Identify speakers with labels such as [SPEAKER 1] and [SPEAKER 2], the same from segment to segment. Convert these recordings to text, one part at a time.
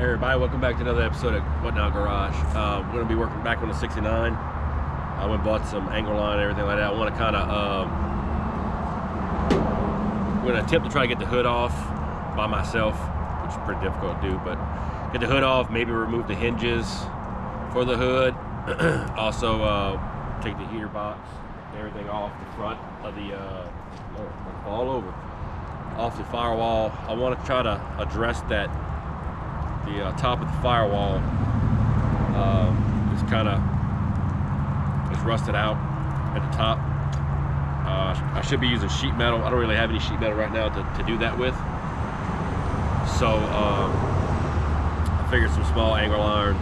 [SPEAKER 1] Hey everybody, welcome back to another episode of Whatnot Garage. We're going to be working back on the 69. I went and bought some angle line and everything like that. I want to kind of, we're going to attempt to try to get the hood off by myself, which is pretty difficult to do, but get the hood off, maybe remove the hinges for the hood. Also, take the heater box and everything off the front of the, all over, off the firewall. I want to try to address that. The top of the firewall is kind of rusted out at the top. I should be using sheet metal. I don't really have any sheet metal right now to do that with. So I figured some small angle iron.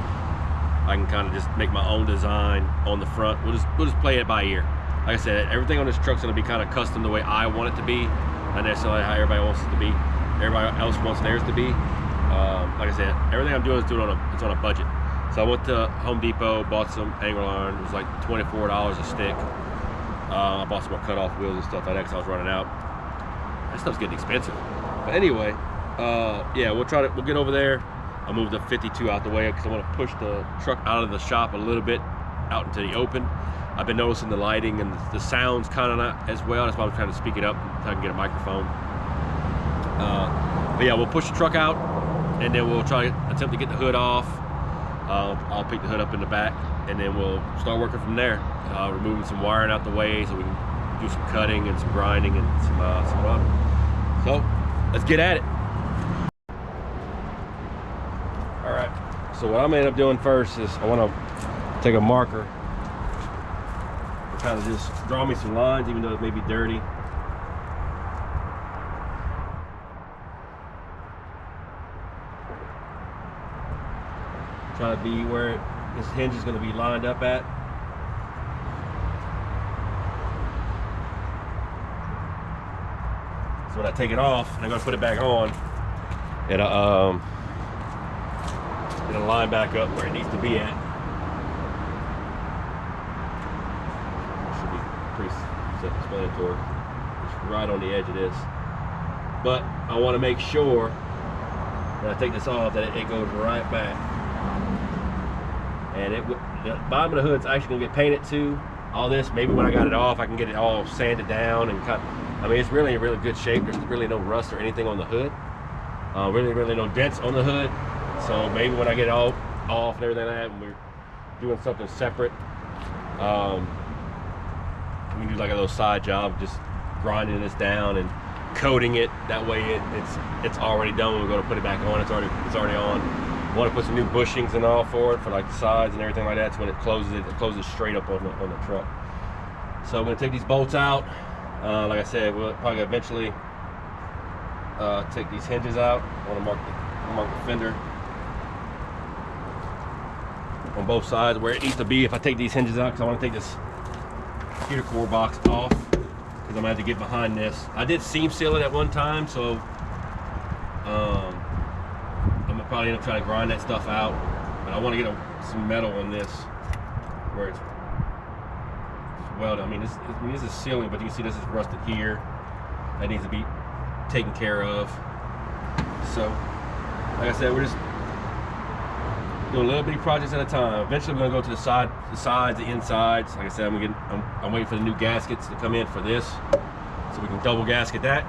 [SPEAKER 1] I can kind of just make my own design on the front. We'll just play it by ear. Like I said, everything on this truck's going to be kind of custom the way I want it to be, not necessarily how everybody wants it to be. Everybody else wants theirs to be. Like I said, everything I'm doing is on a budget. So I went to Home Depot, bought some angle iron. It was like $24 a stick. I bought some more cut-off wheels and stuff like that because I was running out. That stuff's getting expensive. But anyway, yeah, we'll get over there. I'll move the 52 out the way because I want to push the truck out of the shop a little bit out into the open. I've been noticing the lighting and the sounds kind of not as well. That's why I'm trying to speak it up so I can get a microphone. But yeah, we'll push the truck out, and then we'll try to attempt to get the hood off. I'll pick the hood up in the back, and then we'll start working from there, removing some wiring out the way so we can do some cutting and some grinding and some rubber. So let's get at it. All right, so what I'm gonna end up doing first is I want to take a marker and kind of just draw me some lines, even though it may be dirty. Try to be where this hinge is going to be lined up at. So when I take it off and I'm going to put it back on, it'll line back up where it needs to be at. Should be pretty self-explanatory. It's right on the edge of this. But I want to make sure when I take this off that it goes right back. And the bottom of the hood's actually gonna get painted too. All this, maybe when I got it off, I can get it all sanded down and cut. I mean, it's really in really good shape. There's really no rust or anything on the hood. Really no dents on the hood. So maybe when I get it all off and everything like that, when we're doing something separate, we can do like a little side job, just grinding this down and coating it. That way it's already done. When we're gonna put it back on, it's already on. I want to put some new bushings and all for it, for like the sides and everything like that. So when it closes straight up on the truck. So I'm going to take these bolts out. Like I said, we'll probably eventually take these hinges out. I want to mark the fender on both sides where it needs to be if I take these hinges out, because I want to take this heater core box off, because I'm going to have to get behind this. I did seam seal it at one time, so I'm gonna probably end up trying to grind that stuff out, but I want to get some metal on this where it's welded. I mean, this is sealing, but you can see this is rusted here. That needs to be taken care of. So, like I said, we're just doing little bitty projects at a time. Eventually, we're gonna go to the sides, the insides. Like I said, I'm waiting for the new gaskets to come in for this, so we can double gasket that.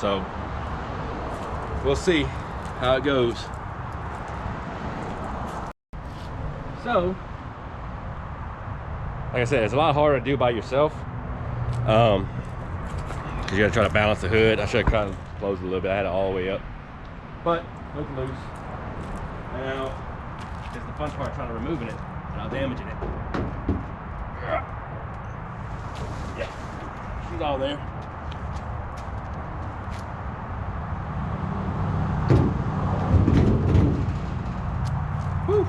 [SPEAKER 1] So, we'll see how it goes. So, like I said, it's a lot harder to do by yourself, because you got to try to balance the hood. I should have kind of closed it a little bit. I had it all the way up, but look loose. Now, it's the fun part, trying to removing it without damaging it. Yeah, she's all there. Whew.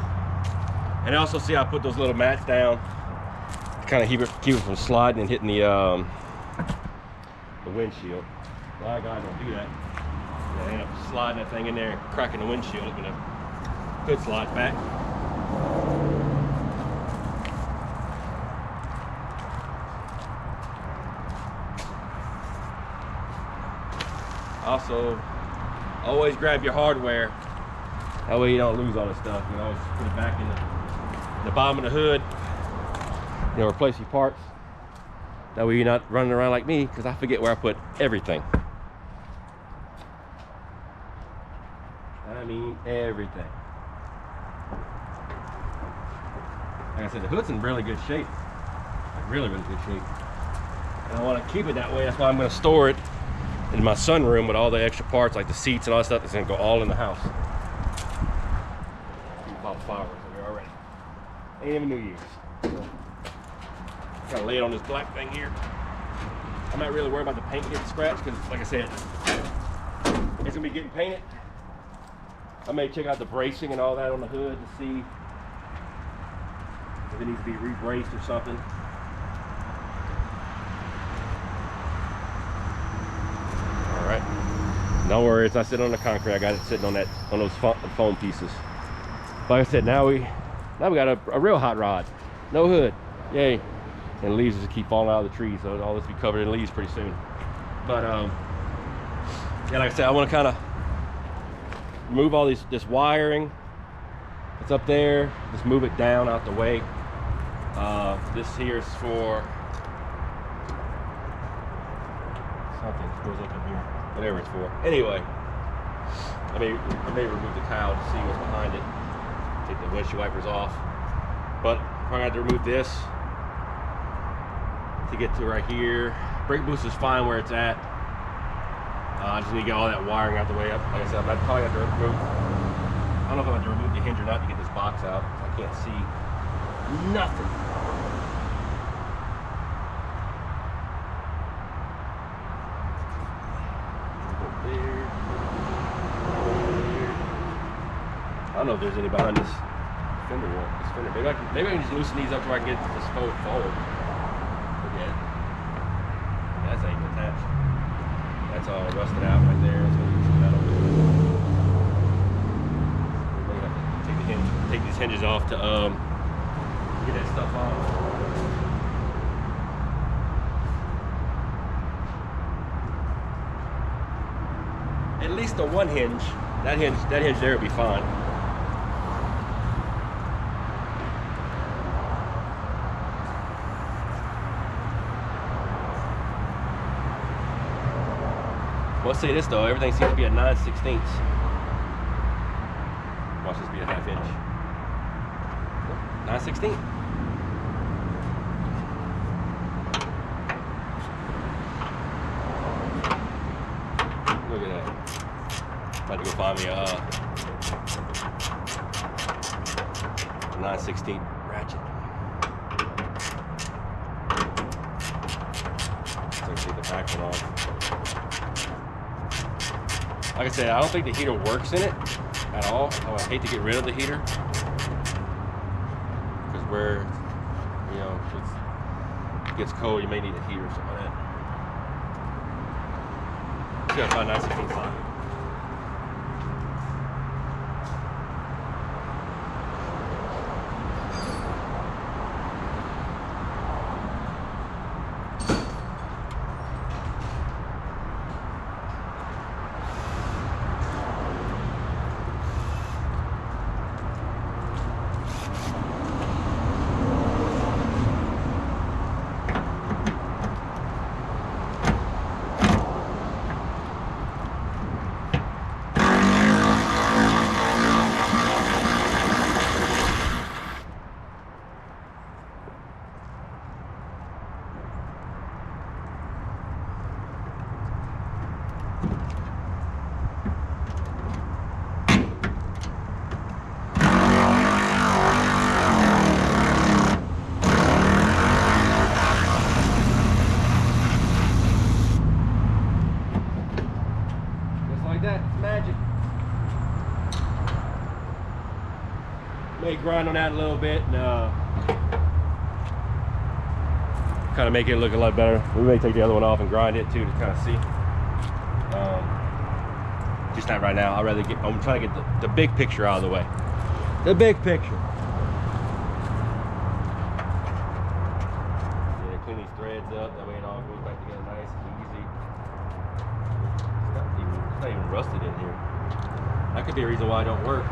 [SPEAKER 1] And also, see, I put those little mats down to kind of keep it from sliding and hitting the windshield. A lot of guys don't do that. They end up sliding that thing in there and cracking the windshield when the hood slides back. Also, always grab your hardware That way you don't lose all this stuff. You know, just put it back in the bottom of the hood. You know, replace your parts. That way you're not running around like me, because I forget where I put everything. I mean everything. Like I said, the hood's in really good shape. Like really, really good shape. And I want to keep it that way. That's why I'm going to store it in my sunroom with all the extra parts, like the seats and all that stuff. That's going to go all in the house. About fireworks over here already. Ain't even New Year's. So, kind of lay it on this black thing here. I'm not really worried about the paint getting scratched because, like I said, it's gonna be getting painted. I may check out the bracing and all that on the hood to see if it needs to be re-braced or something. All right. Don't worry, it's not sitting on the concrete. I got it sitting on those foam pieces. Like I said, now we got a real hot rod. No hood. Yay. And the leaves just keep falling out of the trees, so all this will be covered in leaves pretty soon. But yeah, like I said, I want to kind of move all this wiring that's up there, just move it down out the way. This here is for something that goes up in here, whatever it's for. Anyway, I may remove the cowl to see what's behind it. Take the windshield wipers off, but I'm gonna have to remove this to get to right here. Brake boost is fine where it's at. I just need to get all that wiring out the way up. Like I said, I probably have to remove, I don't know if I have to remove the hinge or not to get this box out. I can't see nothing. I don't know if there's any behind this fender wall. This fender. Maybe I can just loosen these up to where I can get this forward. Forget it. That's not even attached. That's all rusted out right there. That's gonna use some metal. We may have to take these hinges off to get that stuff off. At least the one hinge. That hinge there will be fine. Well, let's say this though, everything seems to be a 9/16. Watch this be a 1/2 inch. 9/16. Look at that. I'm about to go find me a 9/16 ratchet. So I take the back one off. Like I said, I don't think the heater works in it at all. I would hate to get rid of the heater because where, you know, if it gets cold, you may need a heater or something like that. See if I find 9/16 socket. May grind on that a little bit and kind of make it look a lot better. We may take the other one off and grind it too to kind of see. Just not right now. I'd rather get, I'm trying to get the big picture out of the way. The big picture. Yeah, clean these threads up. That way it all goes back together nice and easy. It's not even rusted in here. That could be a reason why it don't work.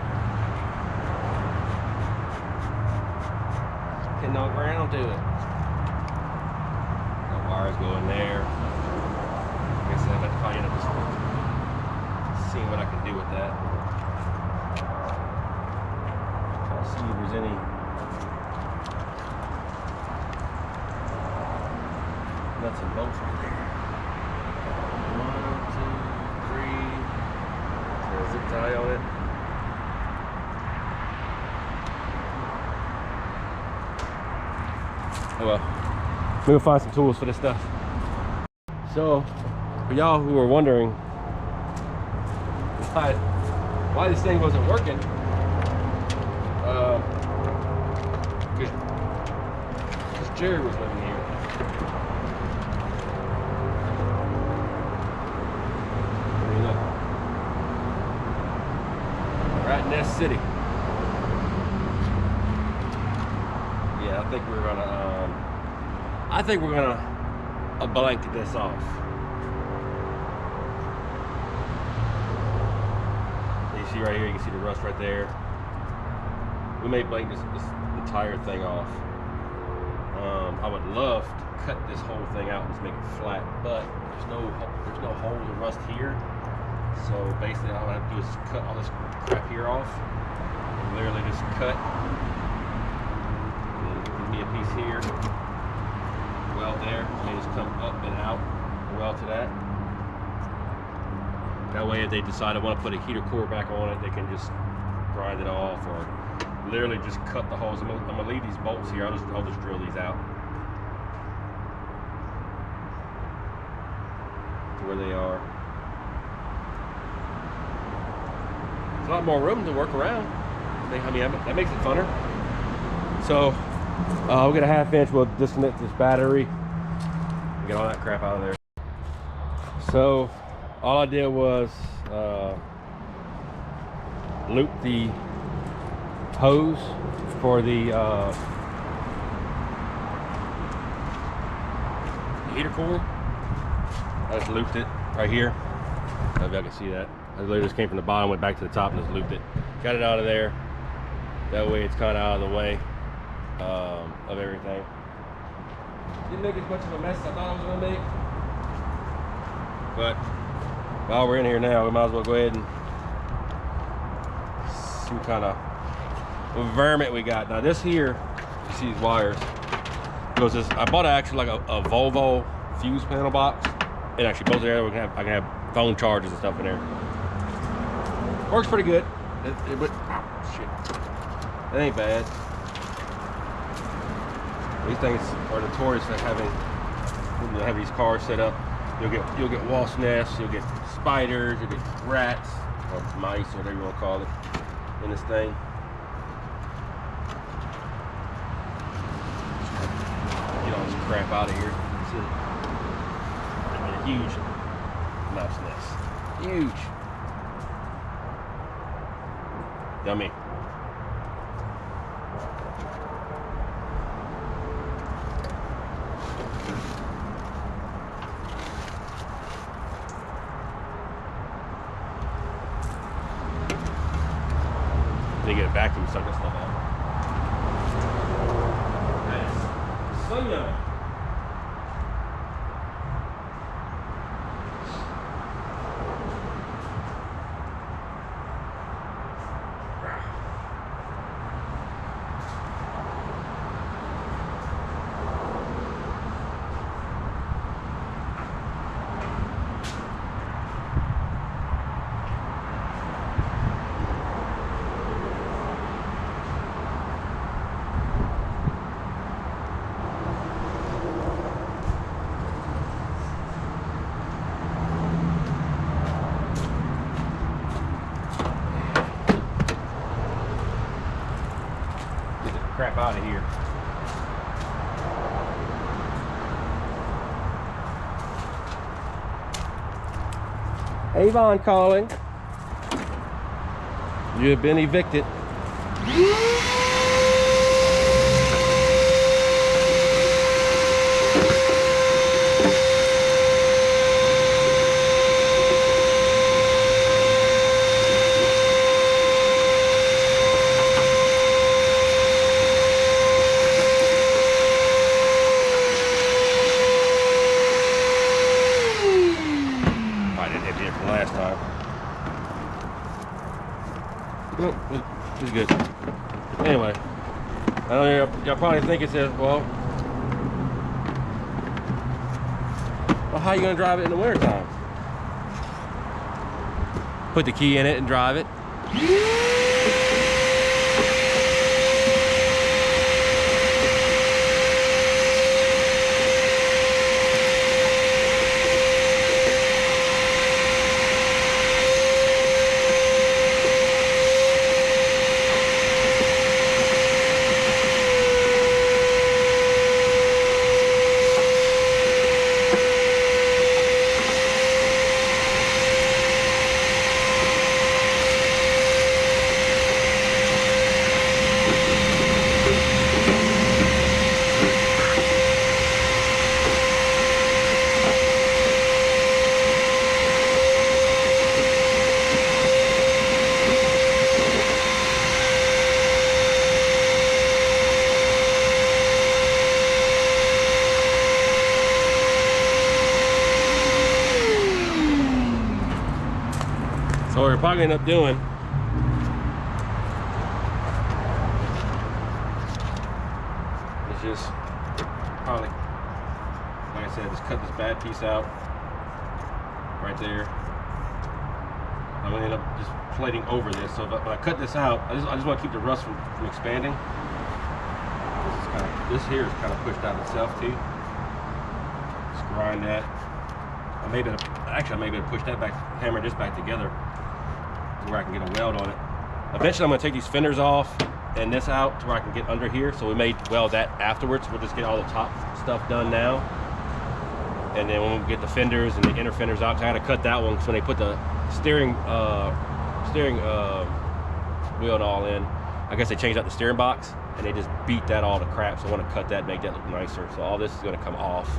[SPEAKER 1] getting no ground to it. The wires go in there. Like I said, I'll probably end up just seeing what I can do with that. Try to see if there's any nuts and bolts right there. 1, 2, 3. Is there a zip tie on it? Oh well, we'll find some tools for this stuff. So, for y'all who are wondering why this thing wasn't working, because Jerry was living here. I mean, look, right in Nest City. Yeah, I think we're gonna blank this off. You see right here, you can see the rust right there. We may blank this entire thing off. I would love to cut this whole thing out and just make it flat, but there's no holes or rust here. So basically, all I have to do is cut all this crap here off, and literally just cut. Give me a piece here. Weld there. Let me just come up and out. Weld to that. That way, if they decide I want to put a heater core back on it, they can just grind it off, or literally just cut the holes. I'm gonna leave these bolts here. I'll just drill these out to where they are. There's a lot more room to work around. I mean, that makes it funner. So we'll get a 1/2 inch. We'll disconnect this battery. Get all that crap out of there. So all I did was loop the hose for the heater core. I just looped it right here. I don't know if y'all can see that. I literally just came from the bottom, went back to the top, and just looped it. Got it out of there. That way it's kind of out of the way of everything. Didn't make as much of a mess as I thought I was going to make. But while we're in here now, we might as well go ahead and see what kind of vermin we got. Now this here, you see these wires, goes this. I bought actually like a Volvo fuse panel box. It actually goes there. I can have phone chargers and stuff in there. Works pretty good. But oh, shit, it ain't bad. These things are notorious for having, when you have these cars set up, you'll get wasp nests, you'll get spiders, you'll get rats or mice, or whatever you want to call it, in this thing. Get all this crap out of here. See, I mean, a huge mouse nest. Huge. Yummy. They get a vacuum, suck this stuff out. Nice. So yummy. Crap out of here. Avon calling. You have been evicted. It's good. Anyway, I know y'all probably think it's well, how are you gonna drive it in the wintertime? Put the key in it and drive it. So what we're probably end up doing is just probably, like I said, just cut this bad piece out right there. I'm gonna end up just plating over this. So if I cut this out, I just want to keep the rust from expanding. This here is kind of pushed out itself too. Just grind that. I may be able to push that back, hammer this back together to where I can get a weld on it. Eventually I'm gonna take these fenders off and this out to where I can get under here. So we may weld that afterwards. We'll just get all the top stuff done now. And then when we get the fenders and the inner fenders out, I gotta cut that one because when they put the steering wheel and all in, I guess they changed out the steering box and they just beat that all to crap. So I wanna cut that, make that look nicer. So all this is gonna come off.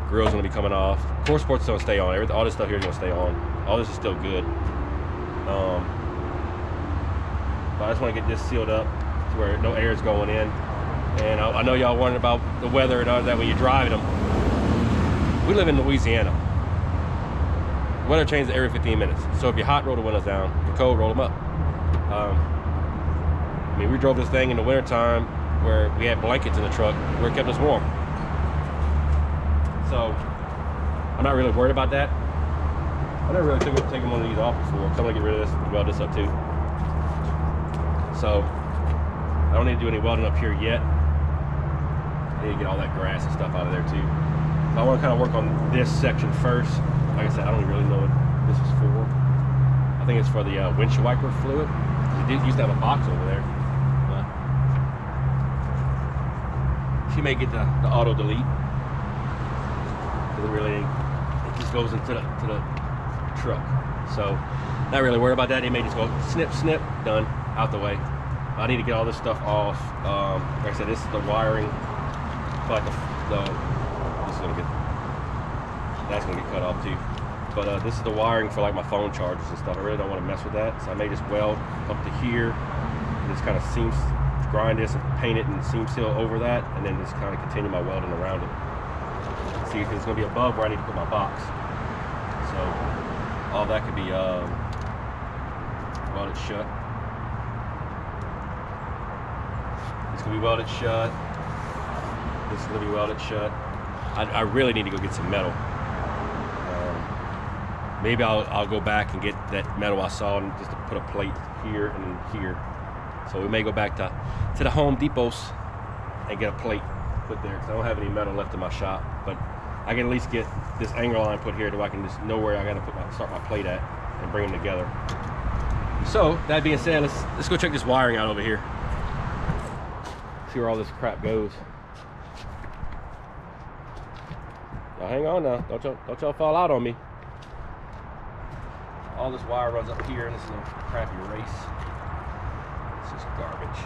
[SPEAKER 1] Grill's gonna be coming off. Core support's gonna stay on. All this stuff here is gonna stay on. All this is still good. But I just want to get this sealed up to where no air is going in. And I know y'all wondering about the weather and all that when you're driving them. We live in Louisiana. The weather changes every 15 minutes. So if you're hot, roll the windows down. If you're cold, roll them up. I mean, we drove this thing in the wintertime where we had blankets in the truck where it kept us warm. So I'm not really worried about that. I never really taken one of these off before, so I'm gonna get rid of this and weld this up too. So I don't need to do any welding up here yet. I need to get all that grass and stuff out of there too. So I want to kind of work on this section first. Like I said, I don't really know what this is for. I think it's for the windshield wiper fluid. It used to have a box over there. But she may get the auto delete. It really, it just goes into the truck. So not really worried about that. They may just go snip, snip, done, out the way. I need to get all this stuff off. Like I said, this is the wiring. But this is gonna get, that's gonna get cut off too. But this is the wiring for like my phone chargers and stuff. I really don't want to mess with that, so I may just weld up to here and just kind of grind this and paint it and seam seal over that, and then just kind of continue my welding around it. See, because it's gonna be above where I need to put my box. So all that could be welded shut. It's gonna be welded shut. This is gonna be welded shut. I really need to go get some metal. Maybe I'll go back and get that metal I saw and just to put a plate here and here. So we may go back to the Home Depots and get a plate put there because I don't have any metal left in my shop. But I can at least get this angle line put here so I can just know where I got to start my plate at and bring them together. So that being said, let's go check this wiring out over here. See where all this crap goes. Now hang on now, don't y'all fall out on me. All this wire runs up here, and this is a crappy race. It's just garbage.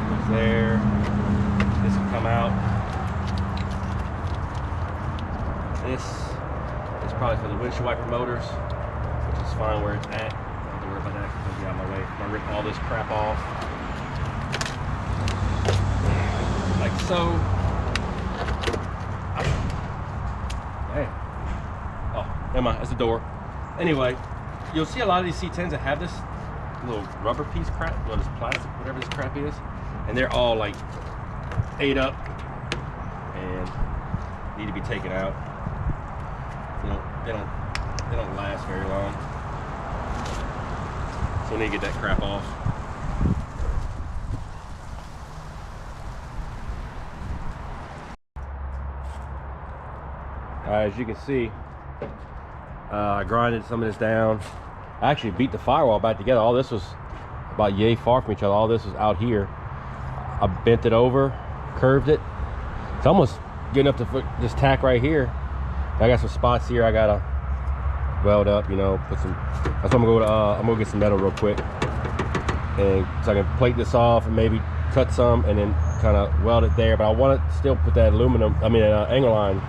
[SPEAKER 1] Goes there. This will come out. This is probably for the windshield wiper motors, which is fine where it's at. Don't have to worry about that because it'll be out of my way. I'm gonna rip all this crap off. Like so. Emma, that's the door. Anyway, you'll see a lot of these C10s that have this little rubber piece crap, well, this plastic, whatever this crap is, and they're all like ate up and need to be taken out. They don't last very long. So we need to get that crap off. As you can see, I grinded some of this down. I actually beat the firewall back together. All this was about yay far from each other. All this was out here. I bent it over, curved it. It's almost good enough to put this tack right here. I got some spots here I gotta weld up, you know, put some. That's what I'm gonna get some metal real quick, and so I can plate this off and maybe cut some and then kind of weld it there. But I want to still put that angle line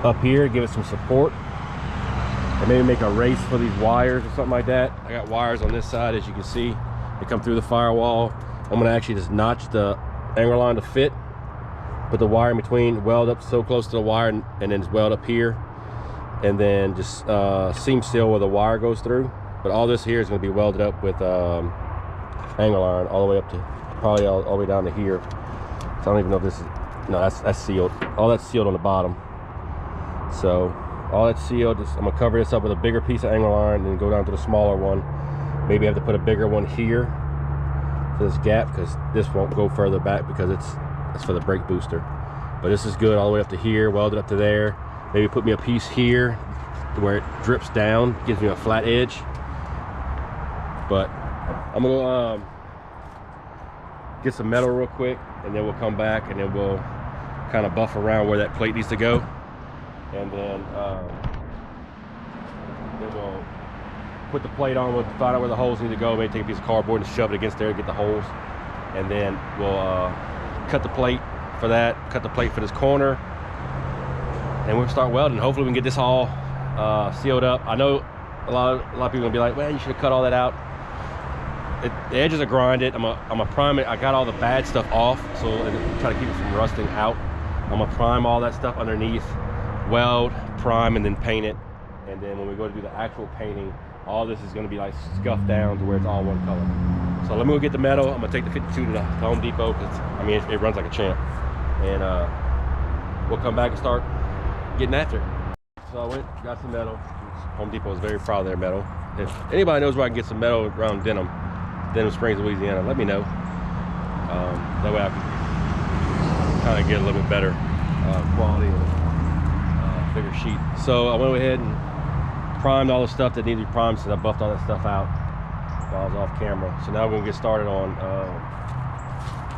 [SPEAKER 1] up here, give it some support, and maybe make a race for these wires or something like that. I got wires on this side, as you can see. They come through the firewall. I'm gonna actually just notch the angle line to fit, put the wire in between, weld up so close to the wire, and then just weld up here, and then just seam seal where the wire goes through. But all this here is going to be welded up with angle iron all the way up to probably all the way down to here. So I don't even know if this is, no, that's sealed. All that's sealed on the bottom. So all that's sealed. I'm gonna cover this up with a bigger piece of angle iron and then go down to the smaller one. Maybe I have to put a bigger one here for this gap, because this won't go further back because it's for the brake booster. But this is good all the way up to here, welded up to there. Maybe put me a piece here where it drips down, gives me a flat edge. But I'm gonna get some metal real quick, and then we'll come back and then we'll kind of buff around where that plate needs to go, and then we'll put the plate on. We'll find out where the holes need to go. Maybe take a piece of cardboard and shove it against there to get the holes, and then we'll cut the plate for that, cut the plate for this corner, and we'll start welding. Hopefully we can get this all sealed up. I know a lot of people are gonna be like, well, you should have cut all that out. The edges are grinded. I'm a prime it. I got all the bad stuff off, so try to keep it from rusting out. I'm gonna prime all that stuff underneath, weld, prime, and then paint it. And then when we go to do the actual painting, all this is gonna be like scuffed down to where it's all one color. So let me go get the metal. I'm gonna take the 52 to Home Depot, because I mean it runs like a champ. And we'll come back and start getting after it. So I went, got some metal. Home Depot is very proud of their metal. If anybody knows where I can get some metal around Denham Springs, Louisiana, let me know. That way I can kind of get a little bit better quality and bigger sheet. So I went ahead and primed all the stuff that needed to be primed, since I buffed all that stuff out while I was off camera. So now we're gonna get started on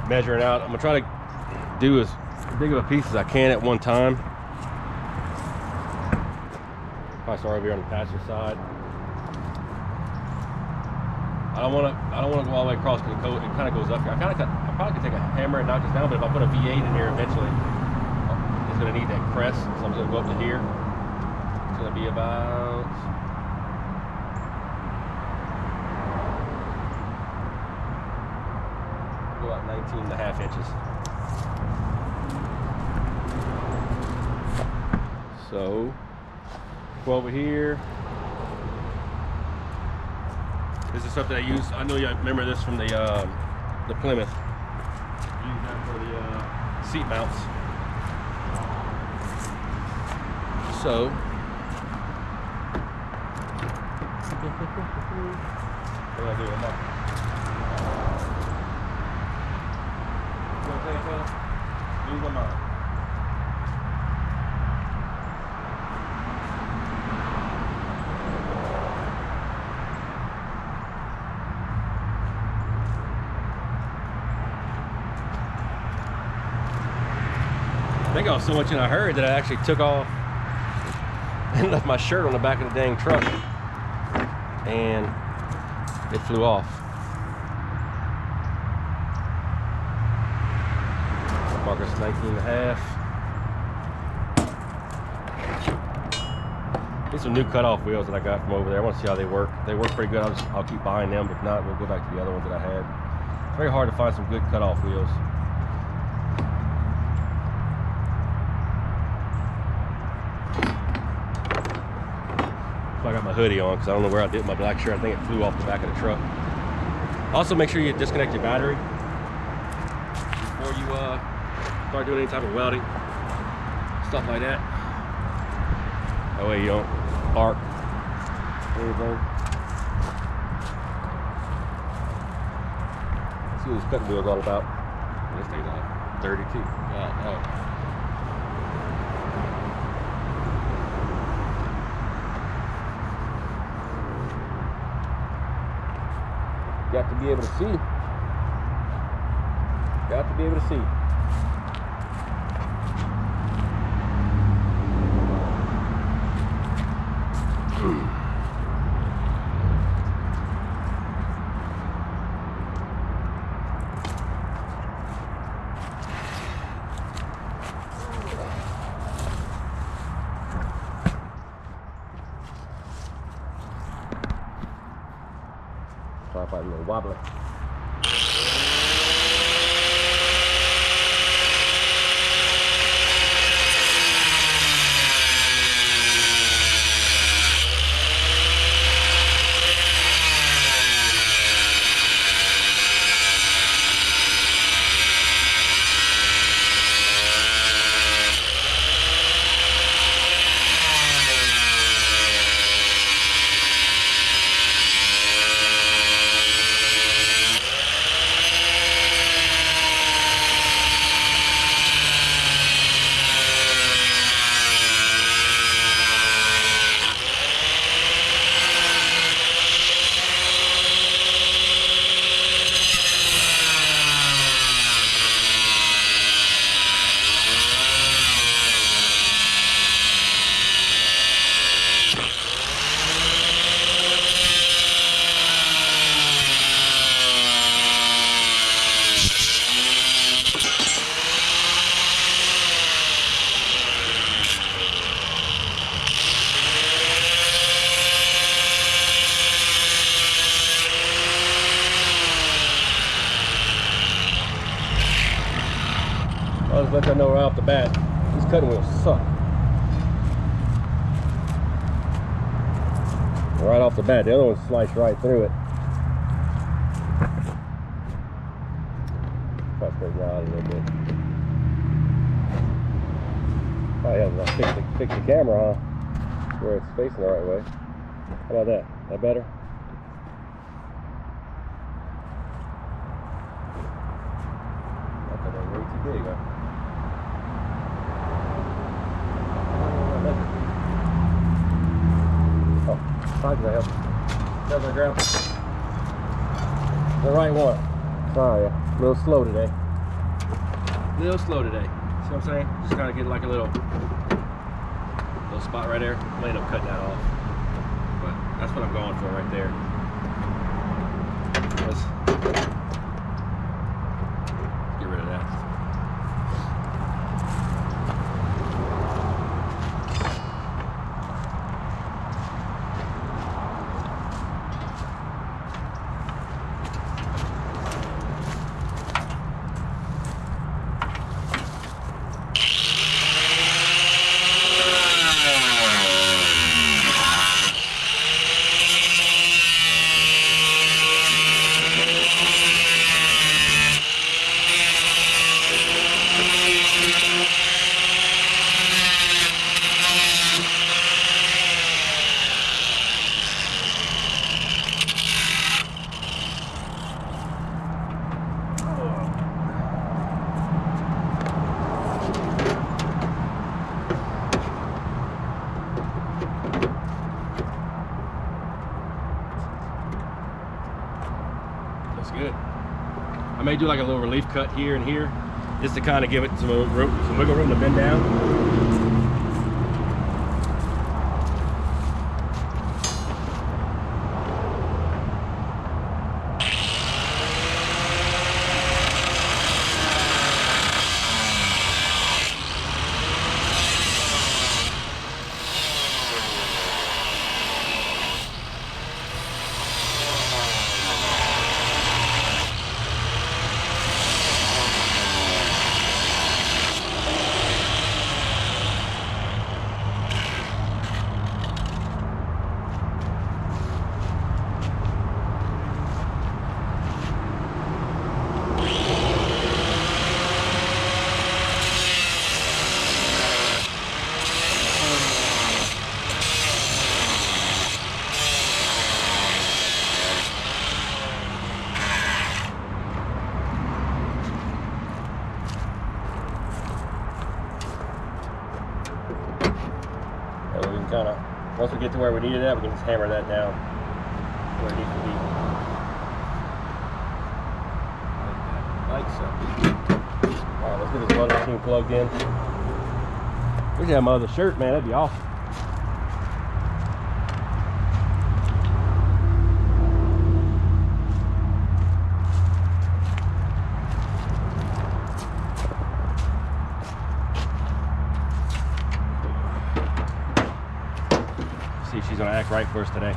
[SPEAKER 1] measuring out. I'm gonna try to do as big of a piece as I can at one time. Probably start over here on the passenger side. I don't want to go all the way across, because it kind of goes up here. I probably could take a hammer and knock this down, but if I put a V8 in here eventually, it's going to need that crest. So I'm just going to go up to here. It's going to be about go about 19.5 inches. So go over here. This is something I use. I know you remember this from the Plymouth. Use that for the seat mounts. So what do I do? Use my mind. I think I was so much in a hurry that I actually took off and left my shirt on the back of the dang truck, and it flew off. Marker's 19.5. These are new cutoff wheels that I got from over there. I want to see how they work. They work pretty good. I'll keep buying them. If not, we'll go back to the other ones that I had. It's very hard to find some good cutoff wheels. hoodie on because I don't know where I did my black shirt. I think it flew off the back of the truck. Also, make sure you disconnect your battery before you start doing any type of welding, stuff like that. That way you don't arc anything. Let's see what this cutting wheel's all about. This thing's like 32. Oh. Got to be able to see. Got to be able to see. Tripod a little wobbly. I'll just let y'all know right off the bat, these cutting wheels suck. Right off the bat, the other one sliced right through it. Try to straighten it out a little bit. Probably have to fix the camera, huh? Where it's facing the right way. How about that? That better? That's way too big, huh? Sides that help. Doesn't grab the right one. Sorry, a little slow today. See what I'm saying? Just kind of get like a little spot right there. I may end up cutting that off, but that's what I'm going for right there. Let's get rid of that. That's good. I may do like a little relief cut here and here, just to kind of give it some wiggle room to bend down. kind of, once we get to where we need it at, we can just hammer that down where it needs to be. Like so. All right, let's get this welding machine plugged in. Wish I had my other shirt, man. That'd be awesome. See if she's gonna act right for us today.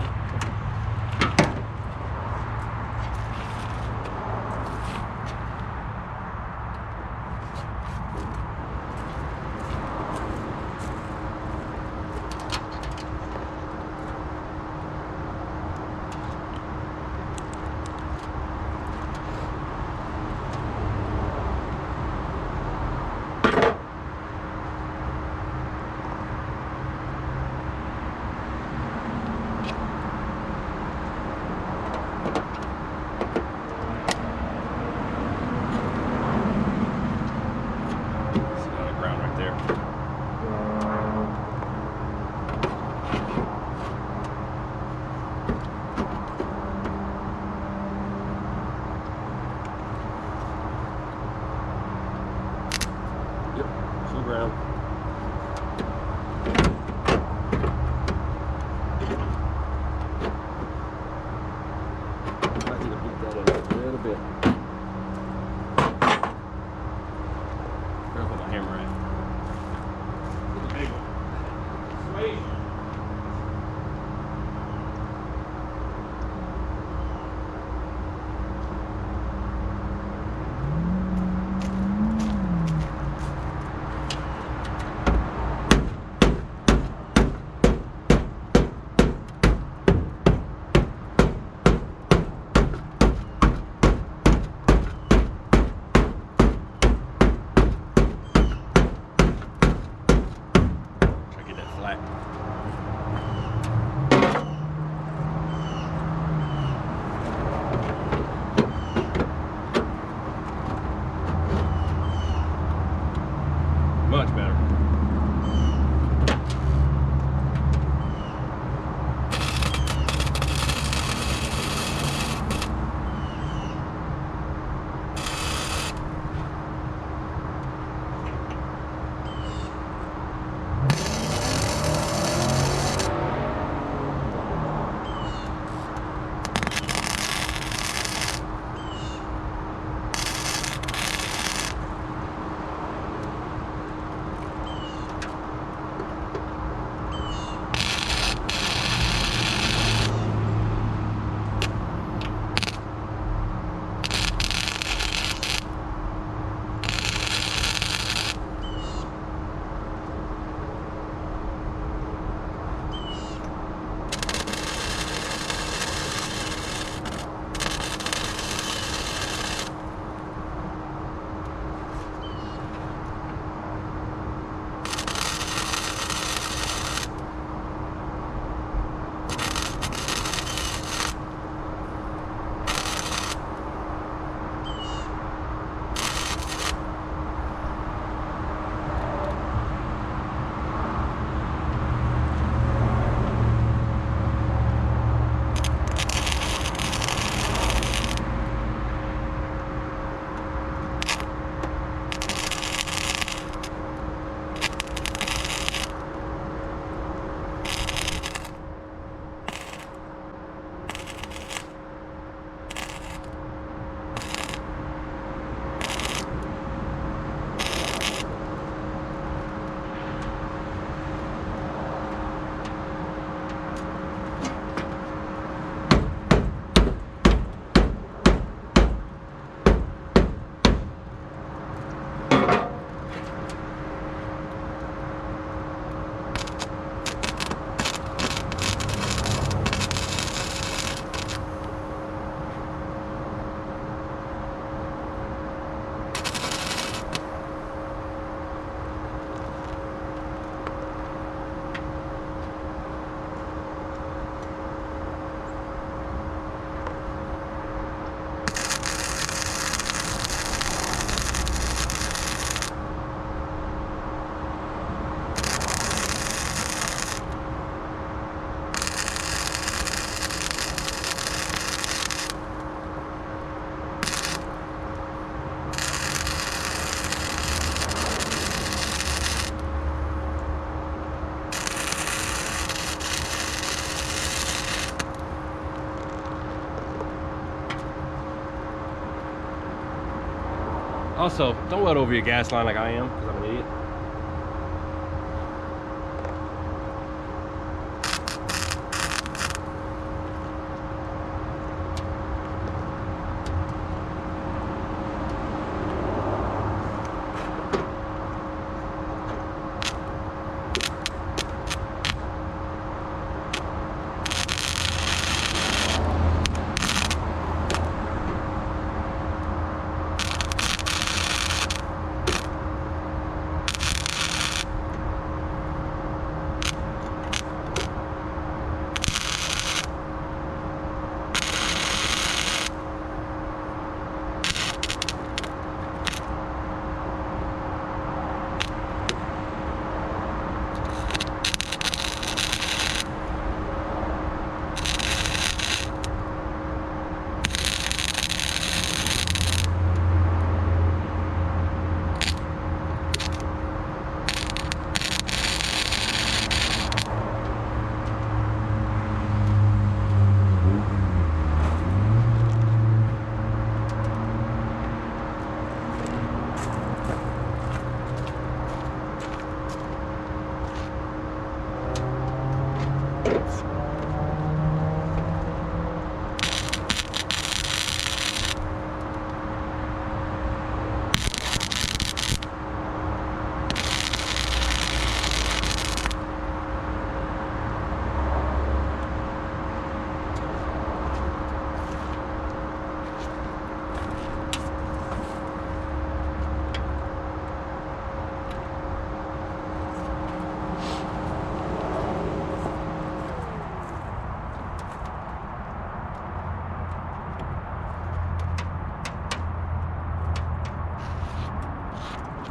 [SPEAKER 1] Ground. I need to beat that in a little bit. Where I put my hammer at? It's a big one. Sweet. Much better. Also, don't weld over your gas line like I am, because I'm an idiot.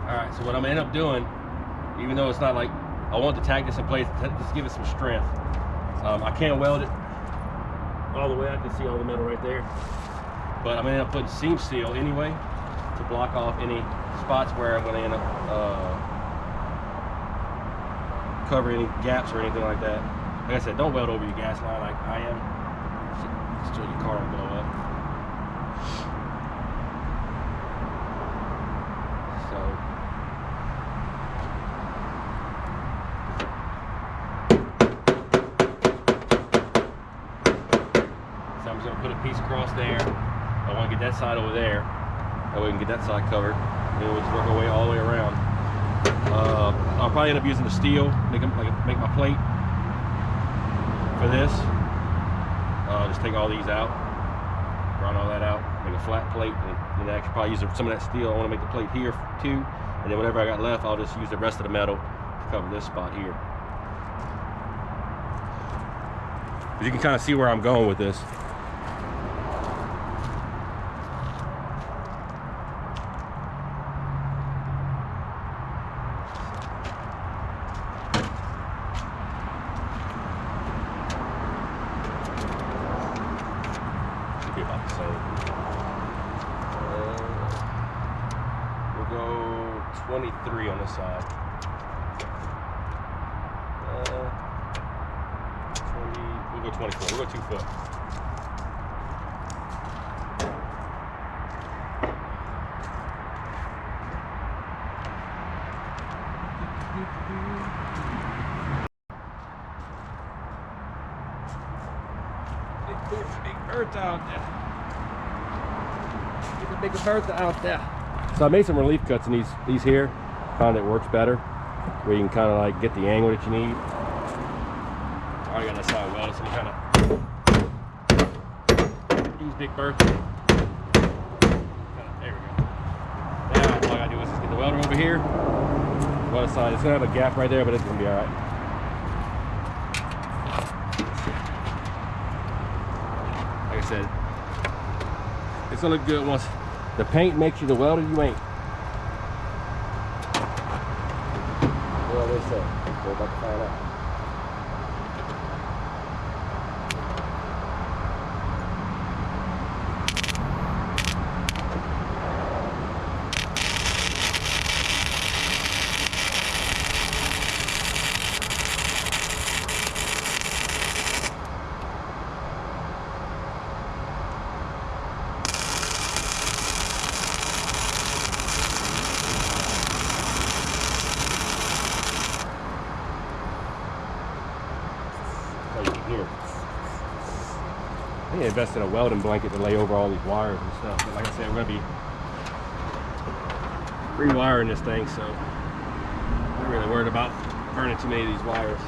[SPEAKER 1] Alright, so what I'm gonna end up doing, even though it's not like I want to tag this in place, just give it some strength. I can't weld it all the way. I can see all the metal right there. But I'm gonna end up putting seam seal anyway to block off any spots where I'm gonna end up covering any gaps or anything like that. Like I said, don't weld over your gas line like I am. So your car will blow up. So I'm just gonna put a piece across there. I want to get that side over there. That way we can get that side covered. And then we'll just work our way all the way around. I'll probably end up using the steel, make my plate for this. Just take all these out, grind all that out, make a flat plate, and then actually probably use some of that steel. I want to make the plate here too, and then whatever I got left, I'll just use the rest of the metal to cover this spot here. But you can kind of see where I'm going with this. About the same. We'll go 23 on this side. 20. We'll go 24. We'll go 2 foot. Big birds out there. Get the big birds out there. So I made some relief cuts in these here. Found it works better, where you can kind of like get the angle that you need. I already got that side welded, so I'm kind of use big birds. There we go. Now all I gotta do is just get the welder over here. Weld the side. It's gonna have a gap right there, but it's gonna be all right. Like I said, it's gonna look good once the paint makes you the welder you ain't. What do they say? We're about to find out. here. I need to invest in a welding blanket to lay over all these wires and stuff. But like I said, we're gonna be rewiring this thing, so I'm not really worried about burning too many of these wires.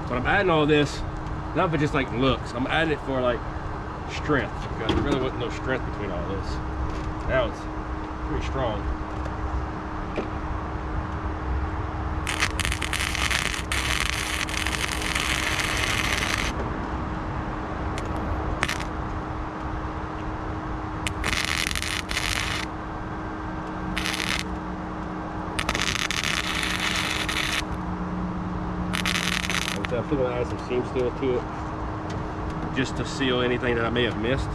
[SPEAKER 1] But I'm adding all this, not for just like looks, I'm adding it for like strength, because there really wasn't no strength between all this. Now it's pretty strong. I'm still going to add some seam steel to it, just to seal anything that I may have missed.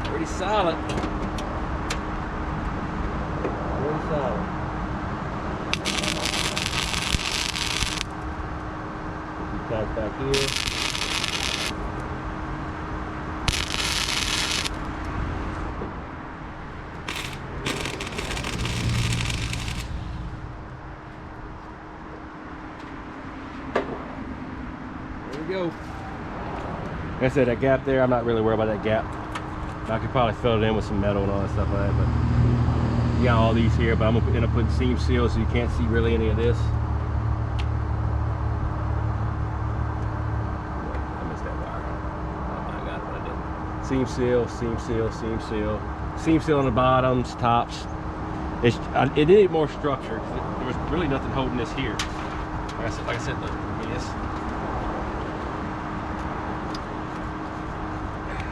[SPEAKER 1] Pretty solid. Pretty solid. Tab back here. There we go. Like I said, that gap there, I'm not really worried about that gap. I could probably fill it in with some metal and all that stuff like that, but you got all these here, but I'm gonna end up putting seam seal so you can't see really any of this. I missed that wire. Oh my God, what I did. Seam seal, seam seal, seam seal. Seam seal on the bottoms, tops. It needed more structure because there was really nothing holding this here. Like I said, look, I mean,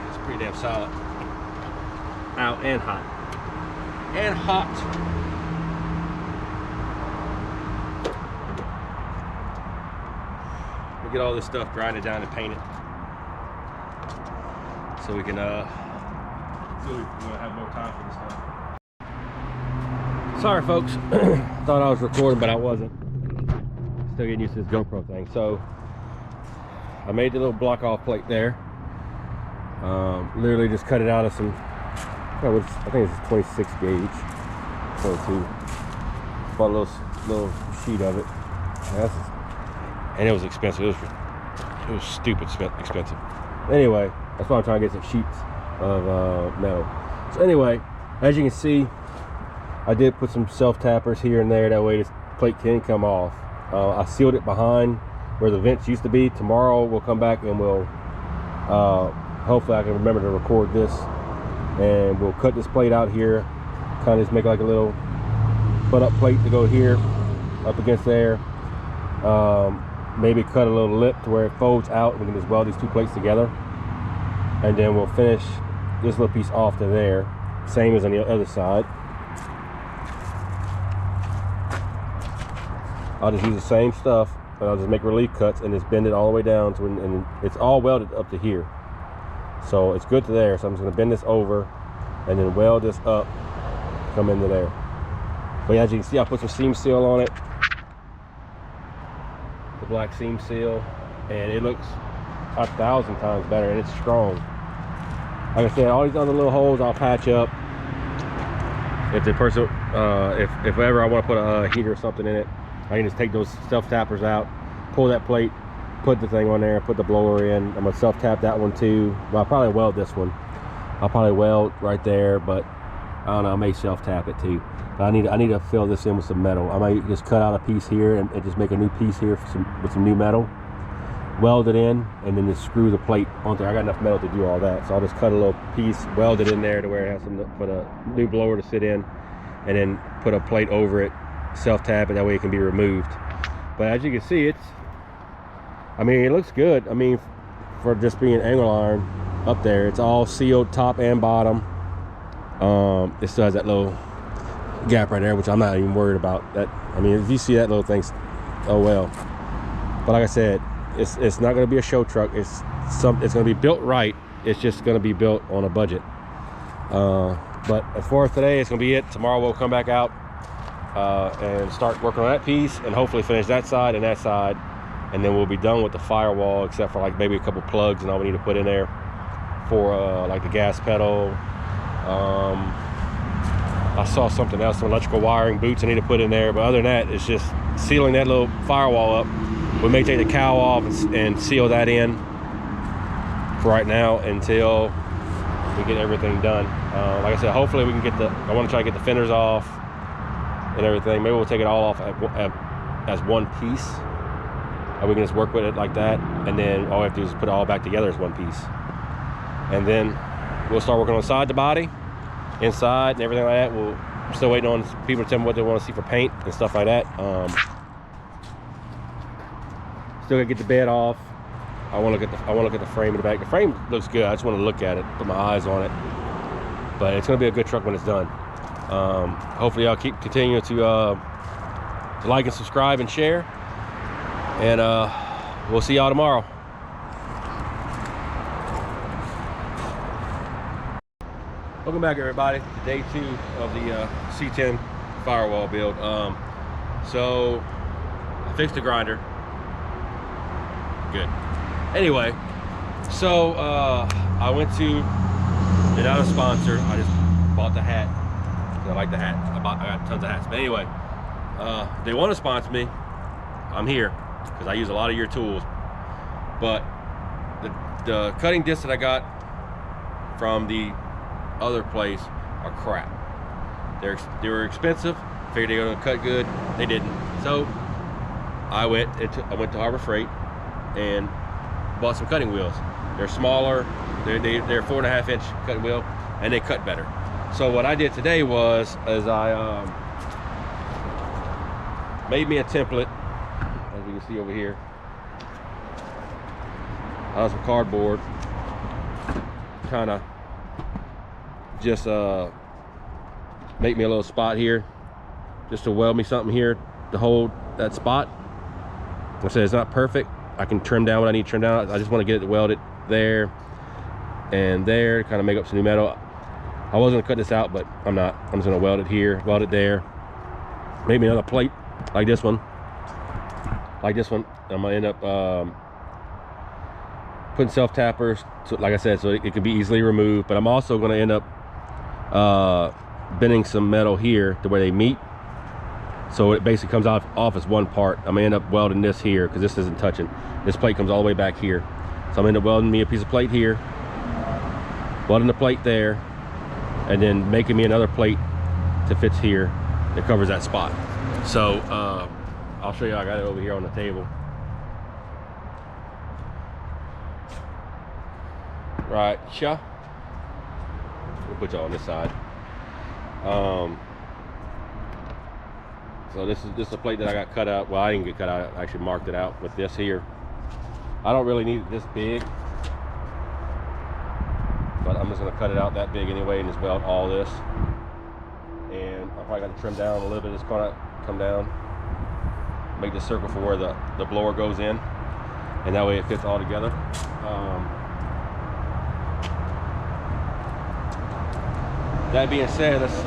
[SPEAKER 1] it's pretty damn solid. Out and hot. And hot. We'll get all this stuff grinded down and painted, so we can so we're gonna have more time for this stuff. Sorry folks, thought I was recording but I wasn't. Still getting used to this GoPro thing. So I made the little block off plate there. Literally just cut it out of some, I think it's 26 gauge, 22. Bought a little sheet of it. And it was expensive. It was stupid expensive. Anyway, that's why I'm trying to get some sheets of metal. So anyway, as you can see, I did put some self tappers here and there. That way this plate can come off. I sealed it behind where the vents used to be. Tomorrow we'll come back and we'll hopefully I can remember to record this, and we'll cut this plate out here, kind of just make like a little butt up plate to go here up against there. Maybe cut a little lip to where it folds out and we can just weld these two plates together, and then we'll finish this little piece off to there, same as on the other side. I'll just use the same stuff, and I'll just make relief cuts and just bend it all the way down to, and it's all welded up to here, so it's good to there. So I'm just going to bend this over and then weld this up, come into there. But as you can see, I put some seam seal on it, the black seam seal, and it looks 1,000 times better, and it's strong. Like I said, all these other little holes I'll patch up if the person, if ever I want to put a heater or something in it, I can just take those self-tappers out, pull that plate, put the thing on there, put the blower in. I'm gonna self-tap that one too. Well, I'll probably weld this one. I'll probably weld right there, but I don't know, I may self-tap it too. But I need to fill this in with some metal. I might just cut out a piece here and just make a new piece here for with some new metal, weld it in, and then just screw the plate onto there. I got enough metal to do all that, so I'll just cut a little piece, weld it in there to where it has some, put a new blower to sit in, and then put a plate over it, self-tap it, that way it can be removed. But as you can see, I mean, it looks good. I mean, for just being angle iron up there, it's all sealed top and bottom. It still has that little gap right there, which I'm not even worried about. That, I mean, if you see that little thing, oh well. But like I said, it's not going to be a show truck. It's going to be built right. It's just going to be built on a budget. But as far as today, it's going to be it. Tomorrow we'll come back out and start working on that piece, and hopefully finish that side and that side, and then we'll be done with the firewall, except for like maybe a couple plugs and all we need to put in there for like the gas pedal. I saw something else, some electrical wiring, boots I need to put in there, but other than that, it's just sealing that little firewall up. We may take the cowl off and seal that in for right now until we get everything done. Like I said, hopefully we can get I want to try to get the fenders off and everything. Maybe we'll take it all off as one piece, and we can just work with it like that, and then all we have to do is put it all back together as one piece. And then we'll start working on side to body, inside, and everything like that. I'm still waiting on people to tell me what they want to see for paint and stuff like that. Still gotta get the bed off. I want to look at the frame in the back. The frame looks good. I just want to look at it, put my eyes on it. But it's gonna be a good truck when it's done. Hopefully y'all continue to like and subscribe and share. And we'll see y'all tomorrow. Welcome back, everybody, to day 2 of the C10 Firewall build. So I fixed the grinder. Good. Anyway, so I went to, they're not a sponsor, I just bought the hat because I like the hat. I got tons of hats. But anyway, they want to sponsor me. I'm here because I use a lot of your tools. But the cutting discs that I got from the other place are crap. They were expensive. Figured they were gonna cut good. They didn't. So I went to Harbor Freight and bought some cutting wheels. They're smaller. They're 4.5 inch cutting wheel, and they cut better. So what I did today was I made me a template, as you can see over here. I have some cardboard, kind of just make me a little spot here, just to weld me something here to hold that spot. Like I said, it's not perfect. I can trim down what I need to trim down. I just want to get it welded there and there, kind of make up some new metal. I was going to cut this out, but I'm not. I'm just going to weld it here, weld it there. Maybe another plate like this one. Like this one. I'm going to end up putting self-tappers, so, like I said, so it can be easily removed. But I'm also going to end up bending some metal here to where they meet, so it basically comes off as one part. I'm gonna end up welding this here because this isn't touching. This plate comes all the way back here, so I'm gonna end up welding me a piece of plate here, welding the plate there, and then making me another plate to fit here that covers that spot. So I'll show you. I got it over here on the table. Right, sure. We'll put you on this side. So this is a plate that I got cut out. Well, I didn't get cut out. I actually marked it out with this here. I don't really need it this big, but I'm just going to cut it out that big anyway and just weld all this. And I probably got to trim down a little bit of this corner, come down, make this circle for where the blower goes in, and that way it fits all together. That being said, let's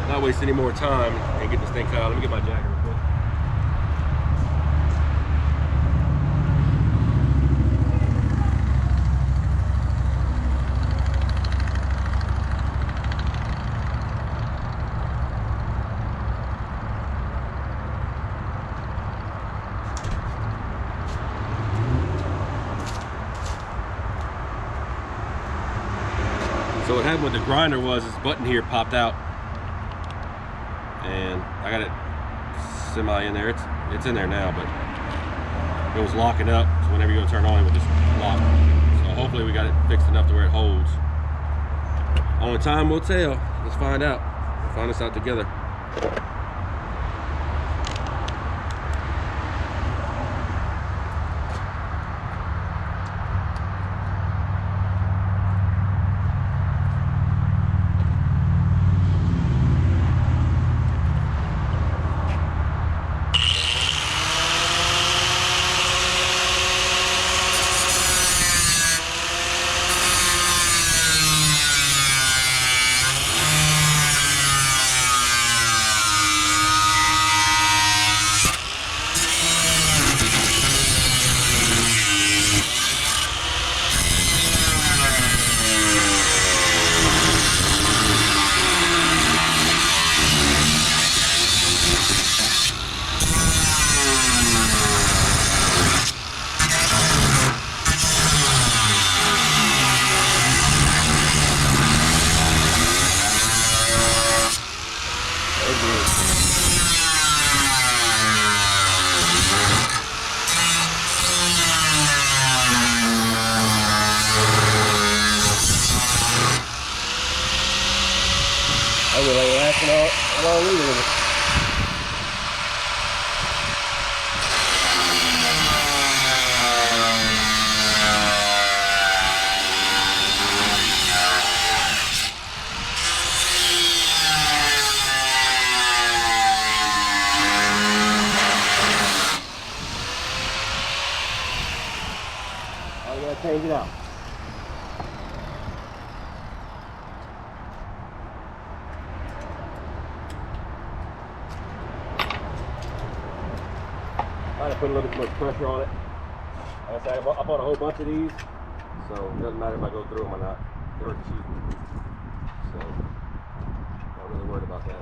[SPEAKER 1] not waste any more time and get this thing cut out. Let me get my jacket real quick. happened with the grinder was this button here popped out, and I got it semi in there. It's in there now, but it was locking up, so whenever you go to turn on, it would just lock. So hopefully we got it fixed enough to where it holds. Only time will tell. Let's find out. We'll find this out together. Change it out. I put a little bit more pressure on it. Like I said, I bought a whole bunch of these, so it doesn't matter if I go through them or not. They're cheap, so not really worried about that.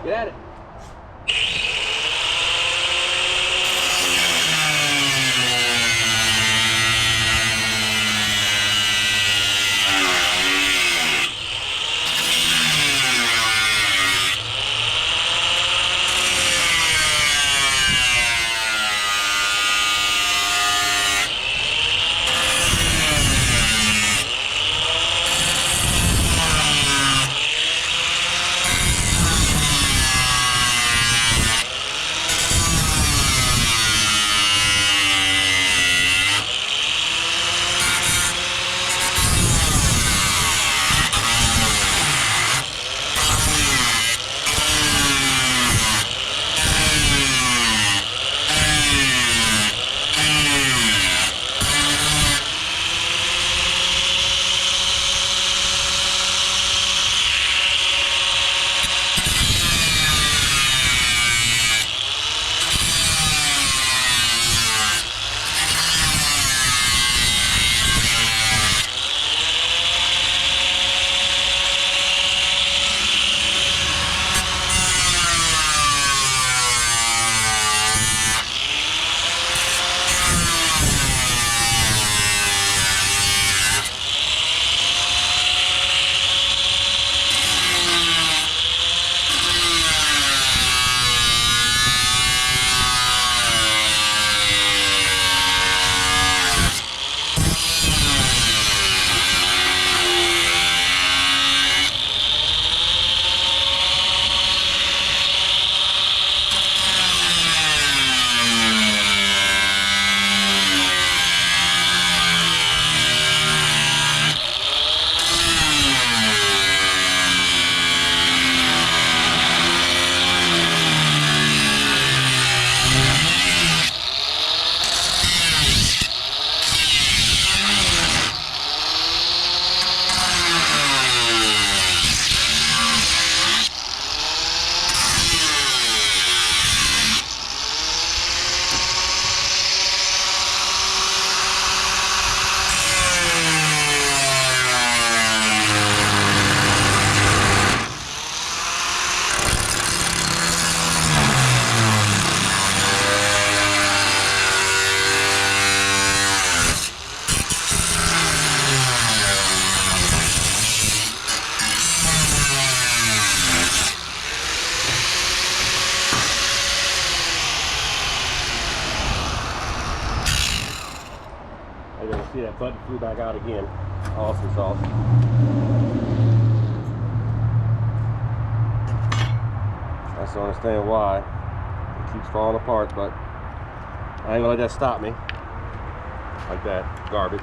[SPEAKER 1] Get at it. see that button flew back out again. Awesome sauce. I just don't understand why it keeps falling apart, but I ain't gonna let that stop me. Like that, garbage.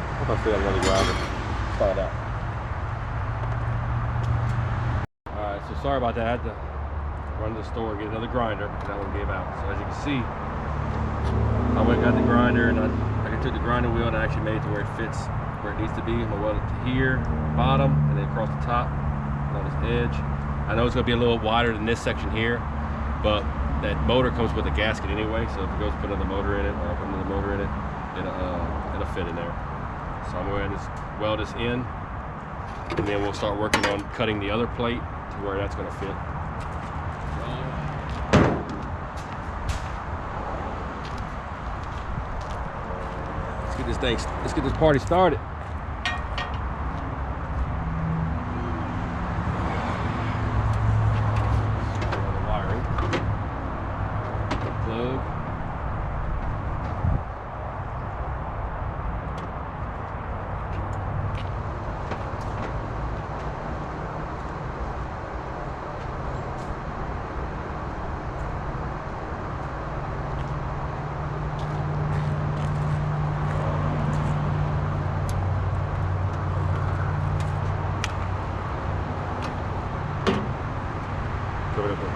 [SPEAKER 1] I hope I still got another grinder. Let's find out. Alright, so sorry about that. I had to run to the store and get another grinder. That one gave out. So as you can see, I went and got the grinder, and I took the grinder wheel and I actually made it to where it fits where it needs to be. I'm gonna weld it to here, bottom, and then across the top on this edge. I know it's gonna be a little wider than this section here, but that motor comes with a gasket anyway, so if it goes put another motor in it, or I put another motor in it, it'll fit in there. So I'm going to just weld this in, and then we'll start working on cutting the other plate to where that's going to fit. Let's get this party started.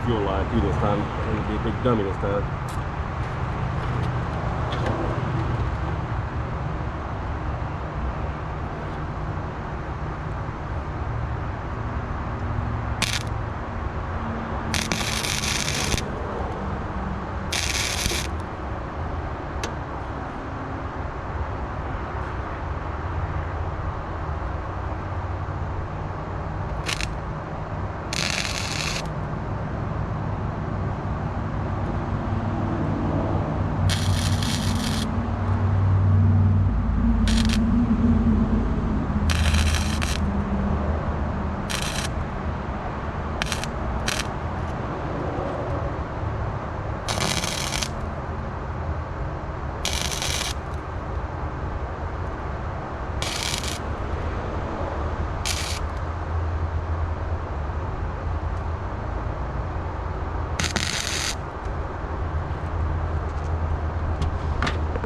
[SPEAKER 1] Fuel line too this time. I'm gonna be a big dummy this time.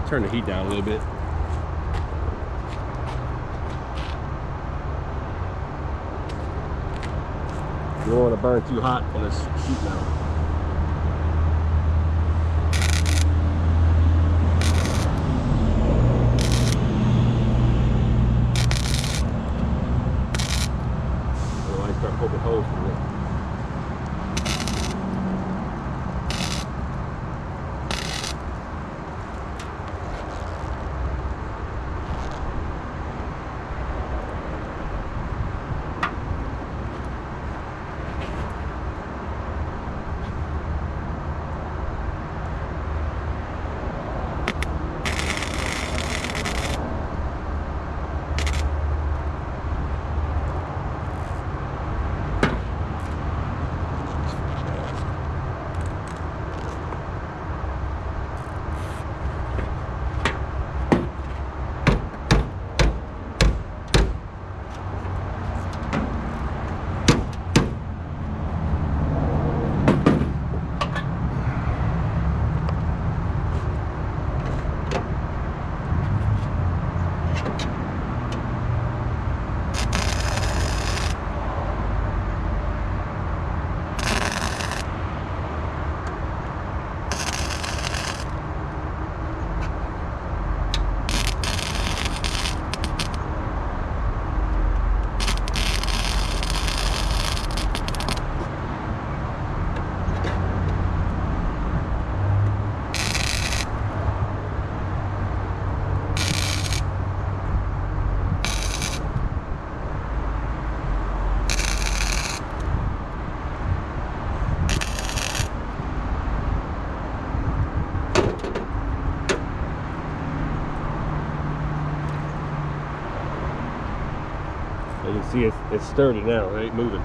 [SPEAKER 1] Turn the heat down a little bit. You don't want to burn too hot on this sheet metal. Otherwise, start poking holes through it. You can see it's sturdy now, it ain't moving.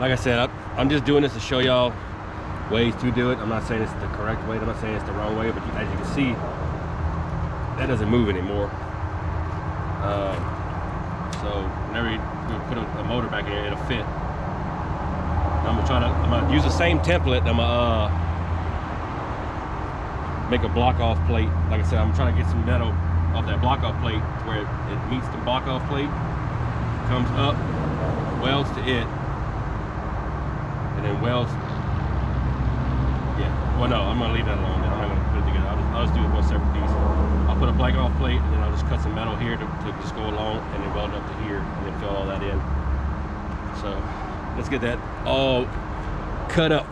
[SPEAKER 1] like I said, I'm just doing this to show y'all ways to do it. I'm not saying it's the correct way. I'm not saying it's the wrong way, but as you can see, that doesn't move anymore. So whenever you put a motor back in here, it'll fit. I'm gonna use the same template. I'm gonna make a block off plate. Like I said, I'm trying to get some metal off that block off plate where it meets the block off plate, comes up, welds to it, and then welds. Yeah. Well, no, I'm gonna leave that alone. Then I'm not gonna put it together. I'll just do it one separate piece. I'll put a block off plate, and then I'll just cut some metal here to just go along, and then weld it up to here, and then fill all that in. So let's get that all cut up.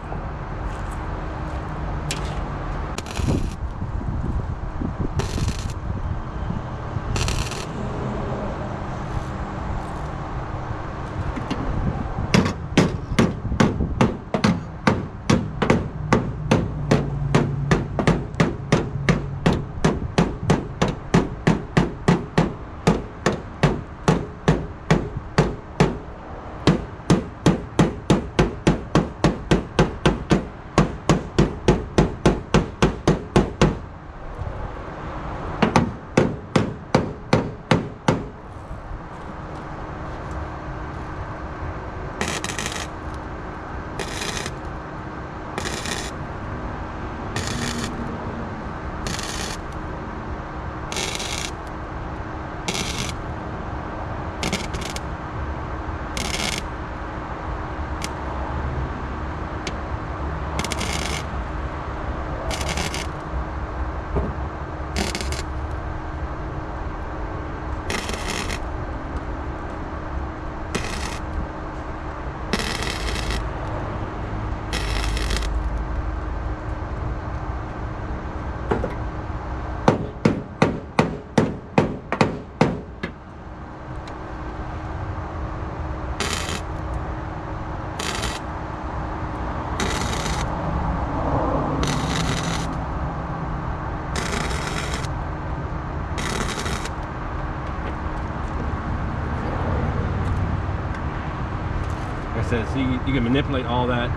[SPEAKER 1] So you can manipulate all that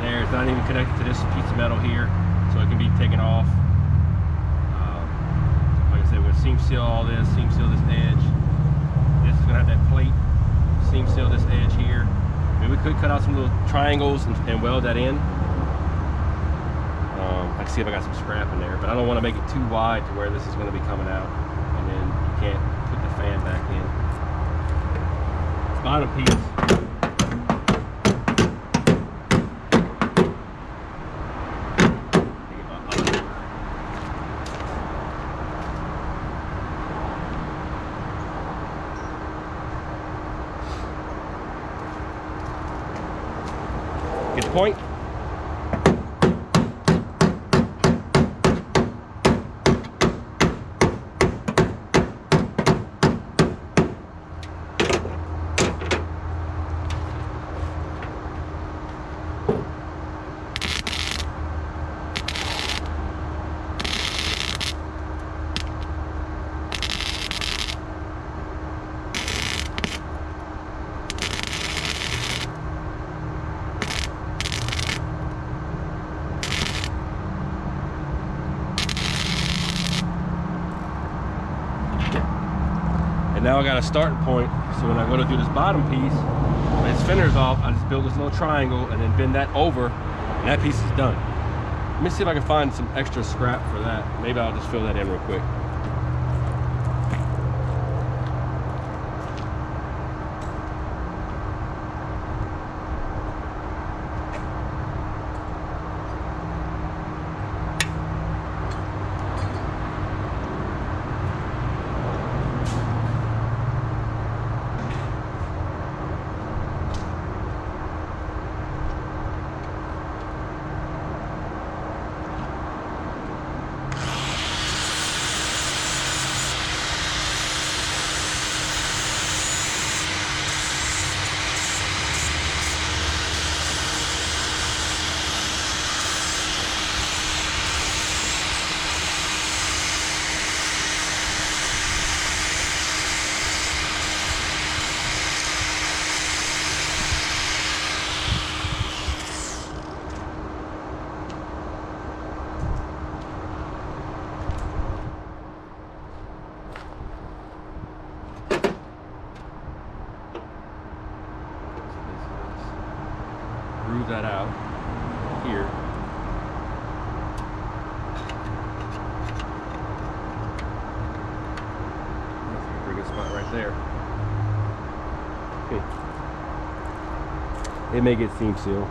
[SPEAKER 1] there. It's not even connected to this piece of metal here, so it can be taken off. Like I said, we're gonna seam seal all this, seam seal this edge. This is gonna have that plate, seam seal this edge here. I mean, we could cut out some little triangles and weld that in. I can see if I got some scrap in there, but I don't want to make it too wide to where this is going to be coming out, and then you can't put the fan back in. This bottom piece. Get the point? And now I got a starting point, so when I go to do this bottom piece, when its fender's off, I just build this little triangle and then bend that over, and that piece is done. Let me see if I can find some extra scrap for that. Maybe I'll just fill that in real quick. there. It may get seam seal.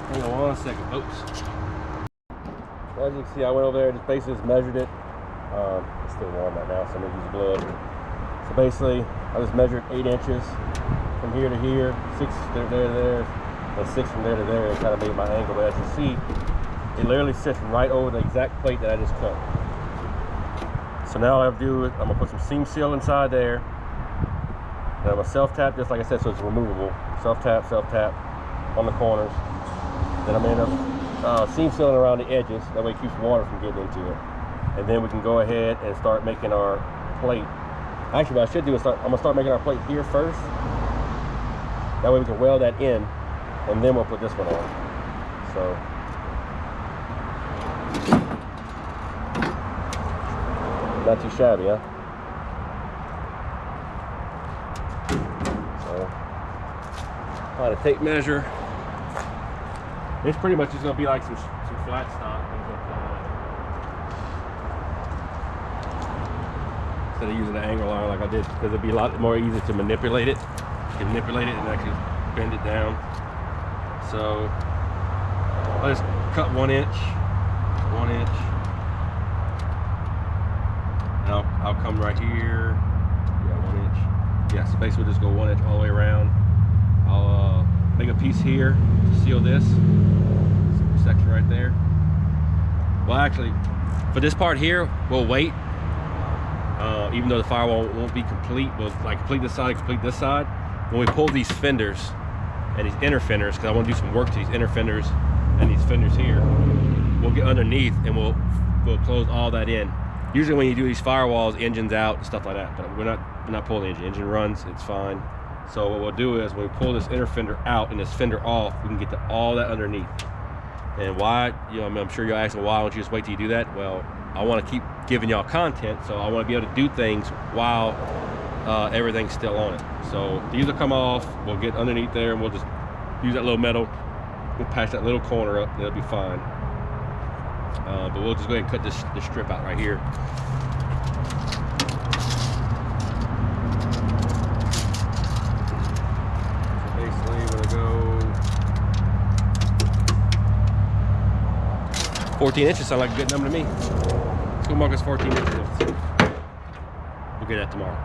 [SPEAKER 1] Hang on 1 second, folks. As you can see, I went over there, just basically just measured it. It's still warm right now, so I'm gonna use a glove. So basically, I just measured 8 inches from here to here, 6 there to there, and 6 from there to there, and kind of made my angle. But as you see, it literally sits right over the exact plate that I just cut. So now all I have to do is I'm gonna put some seam seal inside there, and I'm gonna self-tap this, like I said, so it's removable. Self-tap on the corners. Then I'm gonna end up seam sealing around the edges. That way it keeps water from getting into it. And then we can go ahead and start making our plate. Actually, what I should do is I'm gonna start making our plate here first. That way we can weld that in, and then we'll put this one on. So. Not too shabby, huh? So, find a tape measure. It's pretty much just gonna be like some flat stock. Instead of using an angle line like I did, because it'd be a lot more easy to manipulate it. You can manipulate it and actually bend it down. So I'll just cut 1 inch, 1 inch. And I'll come right here. Yeah, 1 inch. Yeah, so basically we'll just go 1 inch all the way around. I'll make a piece here to seal this section right there. Well, actually, for this part here, we'll wait. Even though the firewall won't be complete, we'll like complete this side, complete this side. When we pull these fenders and these inner fenders, because I want to do some work to these inner fenders and these fenders here, we'll get underneath and we'll close all that in. Usually when you do these firewalls, engine's out and stuff like that, but we're not pulling the engine. Engine runs, it's fine. So what we'll do is when we pull this inner fender out and this fender off, we can get to all that underneath. And why, you know, I mean, I'm sure you're asking, why don't you just wait till you do that? Well, I want to keep giving y'all content, so I want to be able to do things while everything's still on it. So these will come off, we'll get underneath there, and we'll just use that little metal, we'll patch that little corner up, and it'll be fine. But we'll just go ahead and cut this strip out right here. So basically, we're gonna go 14 inches. Sound like a good number to me. Let's go mark us 14 inches. We'll get that tomorrow.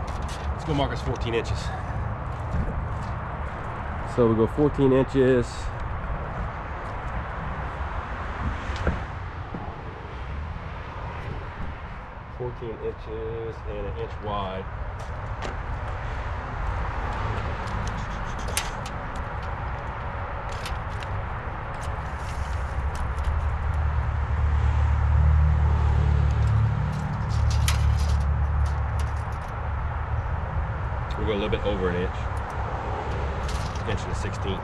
[SPEAKER 1] Let's go mark us 14 inches. So we go 14 inches. Inches and 1 inch wide. We'll go a little bit over 1 inch. 1 inch and a 16th.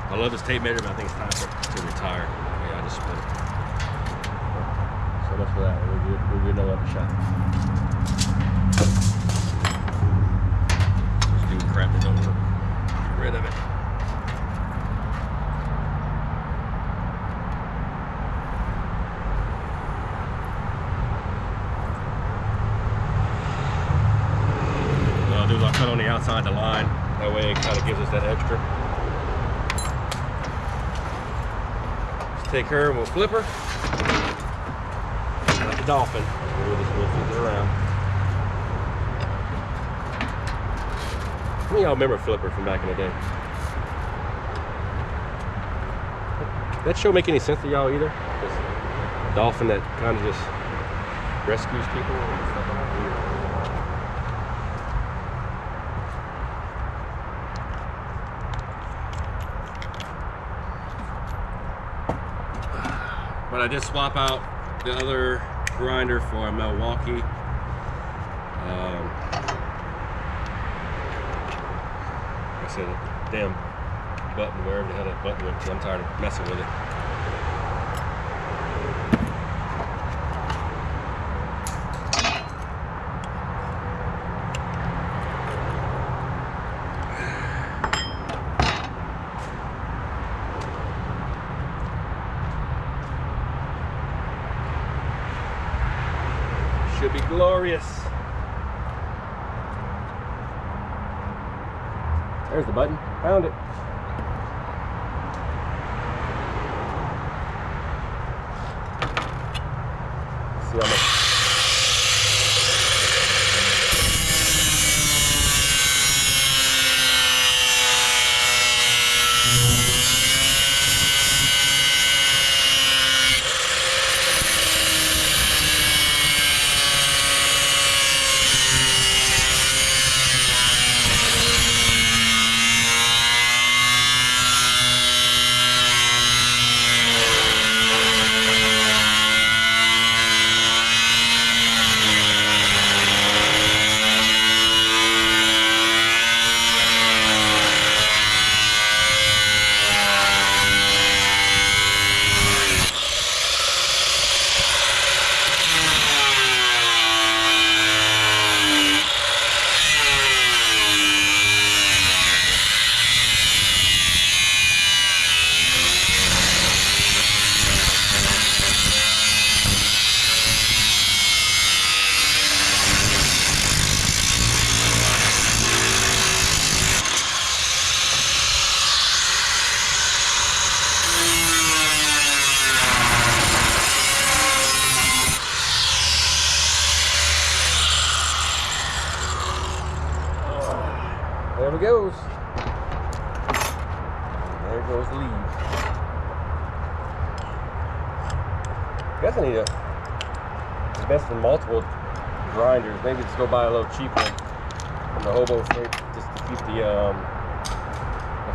[SPEAKER 1] I love this tape measure, but I think it's time to retire. Yeah, I just split it. So much for that. We'll get no other shot. Just do crap that don't work. Get rid of it. What I'll do is I'll cut on the outside the line. That way it kind of gives us that extra. Take her and we'll flip her like a dolphin. We'll flip her around. How many of y'all remember Flipper from back in the day? Did that show make any sense to y'all either? This dolphin that kind of just rescues people and stuff like that. But I did swap out the other grinder for a Milwaukee I said, a damn button, wherever the hell that button went to. I'm tired of messing with it. Should be glorious. There's the button. Found it. Let's see how much. There it goes. There goes the lead. Guess I need to invest in multiple grinders. Maybe just go buy a little cheap one from the hobo state just to keep the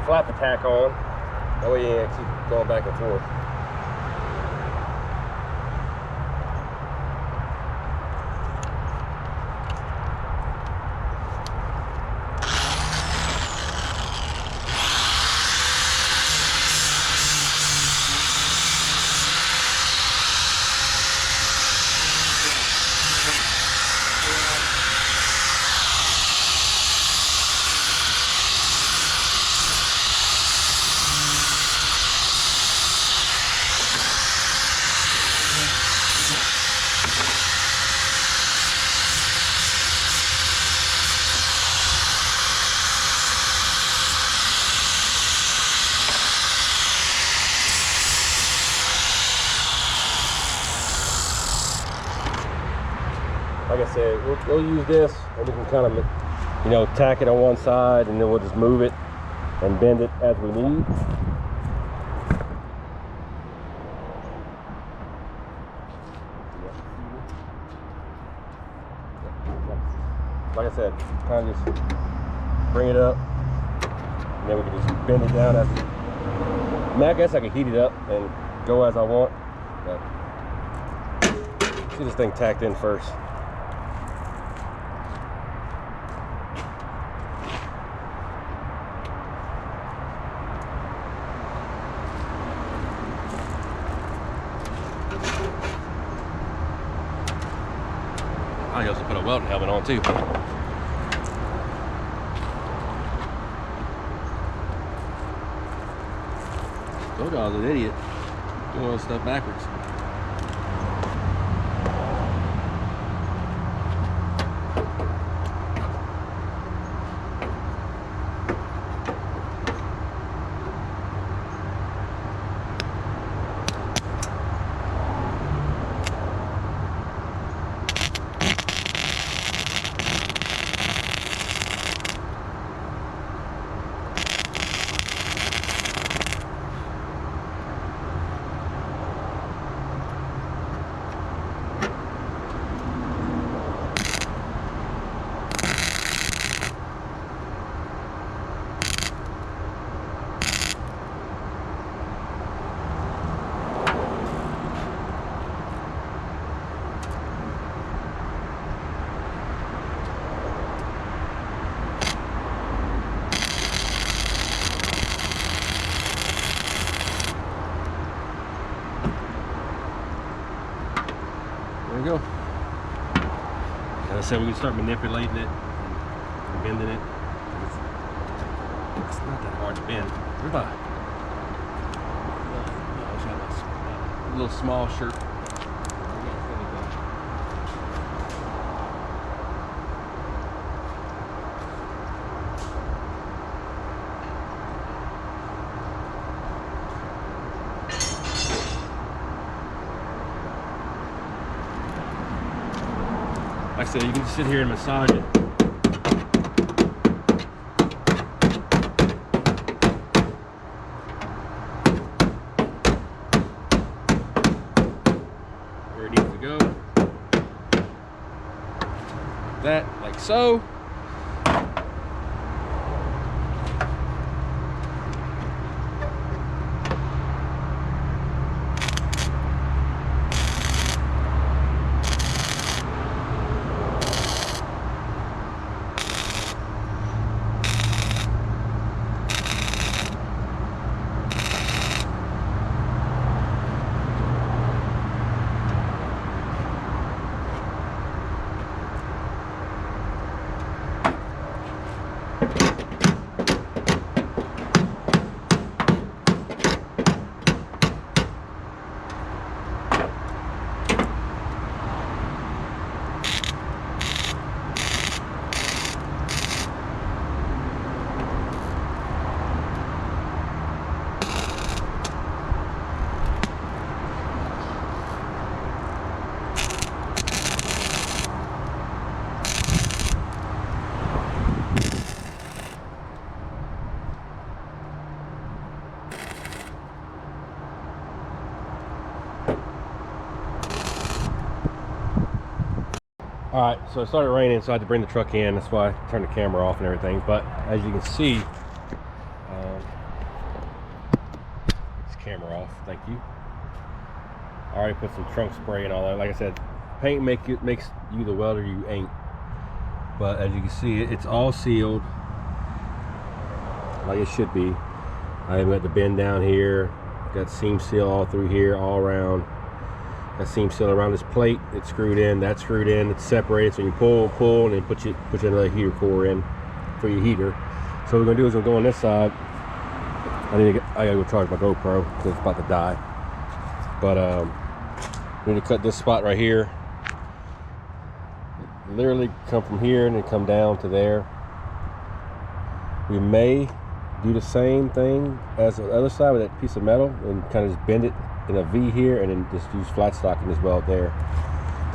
[SPEAKER 1] flap attack on. That way you ain't keep going back and forth. Like I said, we'll use this and we can kind of, you know, tack it on one side and then we'll just move it and bend it as we need. Like I said, kind of just bring it up and then we can just bend it down as I mean, I guess I can heat it up and go as I want, but see this thing tacked in first. I also put a welding helmet on too. Told you I was an idiot doing all this stuff backwards. there we go. As I said, we can start manipulating it and bending it. It's not that hard to bend. There's a little small shirt. Like I said, you can just sit here and massage it. Where it needs to go. That, like so. All right, so it started raining, so I had to bring the truck in. That's why I turned the camera off and everything. But as you can see, this camera off. Thank you. I already put some trunk spray and all that. Like I said, paint makes you the welder you ain't. But as you can see, it's all sealed like it should be. I even got the bend down here. Got seam seal all through here, all around. That seam seal around this plate, it's screwed in, that's screwed in, it's separated, so you pull, and then put another heater core in for your heater. So what we're gonna do is we'll go on this side. I gotta go charge my GoPro because it's about to die. But we need to cut this spot right here. Literally come from here and then come down to there. We may do the same thing as the other side with that piece of metal and kind of just bend it in a V here and then just use flat stock in this weld there.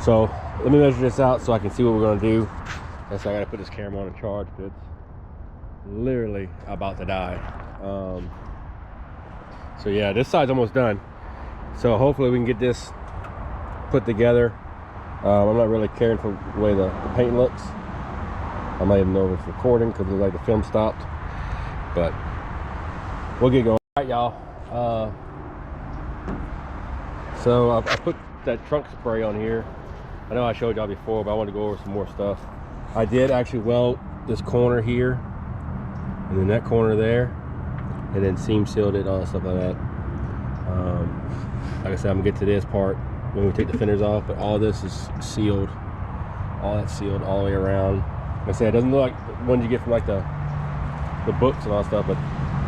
[SPEAKER 1] So let me measure this out so I can see what we're gonna do. That's why I gotta put this camera on and charge, but it's literally about to die. So yeah, this side's almost done. So hopefully we can get this put together. I'm not really caring for the way the paint looks. I might even know if it's recording because like the film stopped, but we'll get going. All right, y'all. So I put that trunk spray on here. I know I showed y'all before, but I want to go over some more stuff. I did actually weld this corner here, and then that corner there, and then seam sealed it, all that stuff like that. Like I said, I'm gonna get to this part when we take the fenders off, but all this is sealed. All that's sealed all the way around. Like I said, it doesn't look like the ones you get from like the books and all that stuff, but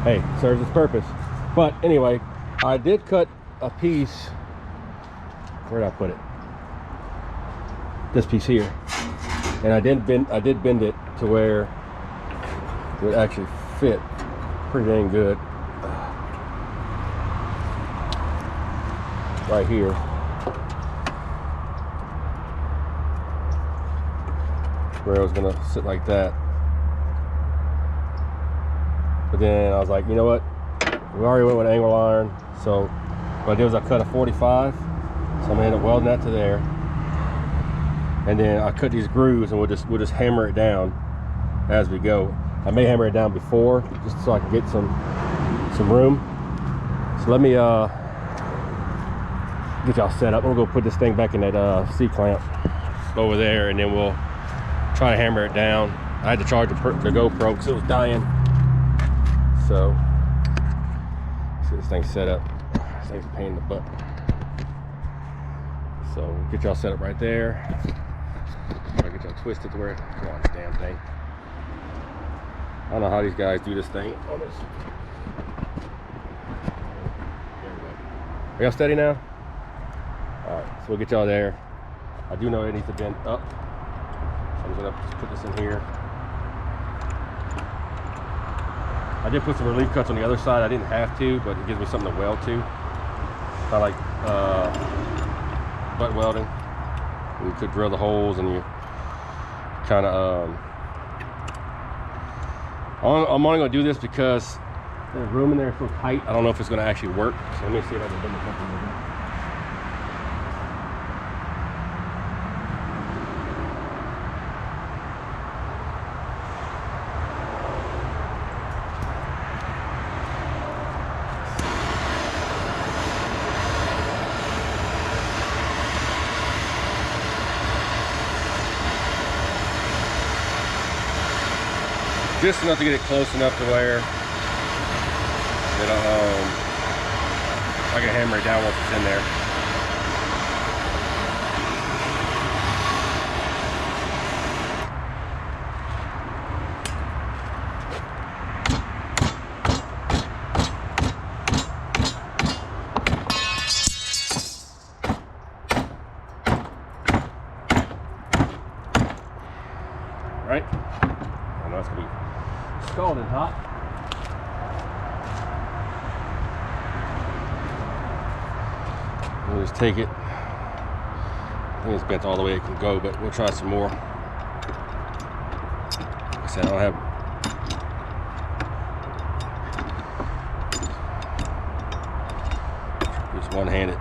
[SPEAKER 1] hey, it serves its purpose. But anyway, I did cut a piece. Where did I put it? This piece here, and I did bend it to where it would actually fit pretty dang good right here. Where it was gonna sit like that, but then I was like, you know what? We already went with angle iron, so what I did was I cut a 45. So I'm gonna end up welding that to there, and then I cut these grooves, and we'll just hammer it down as we go. I may hammer it down before, just so I can get some room. So let me get y'all set up. I'm gonna go put this thing back in that C-clamp over there, and then we'll try to hammer it down. I had to charge the GoPro because it was dying. So let's get this thing set up. This thing's a pain in the butt. So we'll get y'all set up right there. Try to get y'all twisted to where, come on, this damn thing. I don't know how these guys do this thing. Oh, this. There we go. Are y'all steady now? All right, so we'll get y'all there. I do know it needs to bend up. So I'm gonna just put this in here. I did put some relief cuts on the other side. I didn't have to, but it gives me something to weld to. Kind of like butt welding. You could drill the holes and you kind of I'm only going to do this because the room in there is so tight. I don't know if it's going to actually work. So let me see if I can bend this up a little bit. Just enough to get it close enough to where I can hammer it down once it's in there. Right? I know it's gonna be scalding hot. We'll just take it. I think it's bent all the way it can go, but we'll try some more. Like I said, I don't have just one-handed.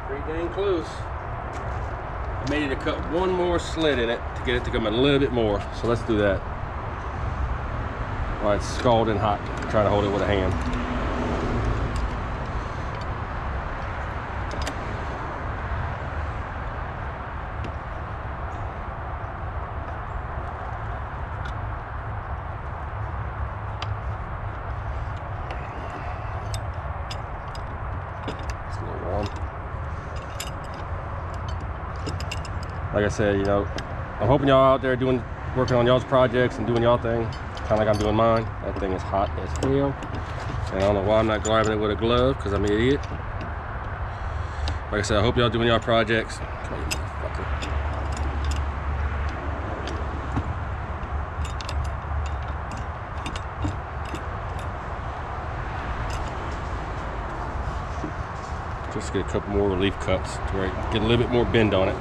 [SPEAKER 1] Pretty dang close. I made it to cut one more slit in it to get it to come a little bit more. So let's do that. While it's scalding hot, I'm trying to hold it with a hand. It's a little warm. Like I said, you know, I'm hoping y'all out there working on y'all's projects and doing y'all thing, kind of like I'm doing mine. That thing is hot as hell, and I don't know why I'm not grabbing it with a glove, because I'm an idiot. Like I said, I hope y'all doing y'all projects. Come on, you motherfucker. Just get a couple more relief cuts to where I get a little bit more bend on it.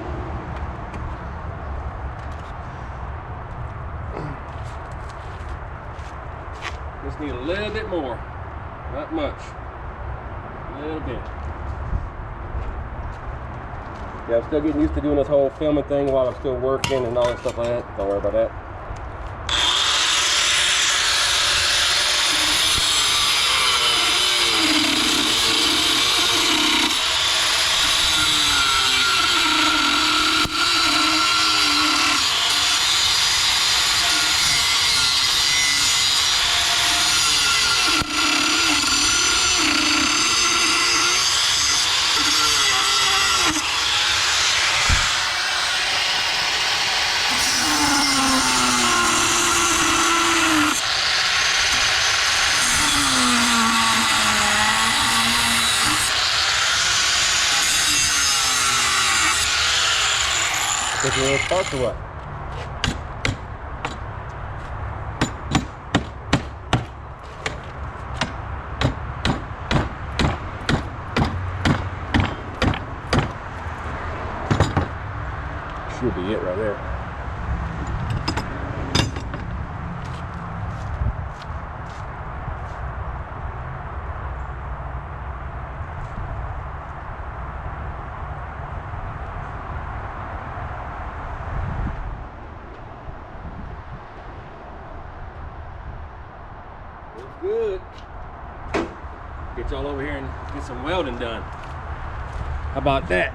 [SPEAKER 1] Just need a little bit more, not much, a little bit. Yeah, I'm still getting used to doing this whole filming thing while I'm still working and all that stuff like that. Don't worry about that. Think you're gonna spark or what? Should be it right there.
[SPEAKER 2] Looks good. Get y'all over here and get some welding done. How about that?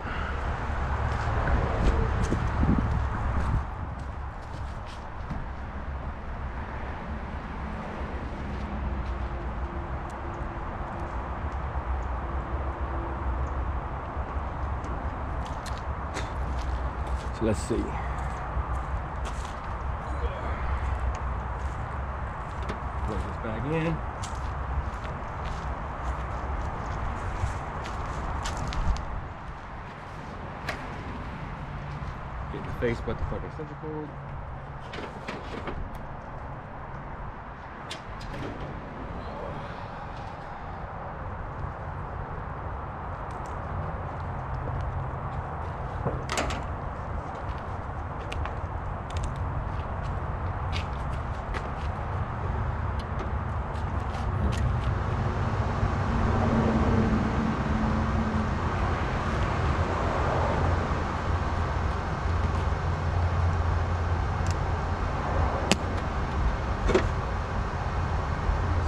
[SPEAKER 2] So let's see. Plug this back in. Get the face but the fucking extension cord.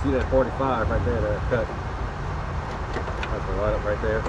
[SPEAKER 2] See that 45 right there, that cut. That's the light up right there.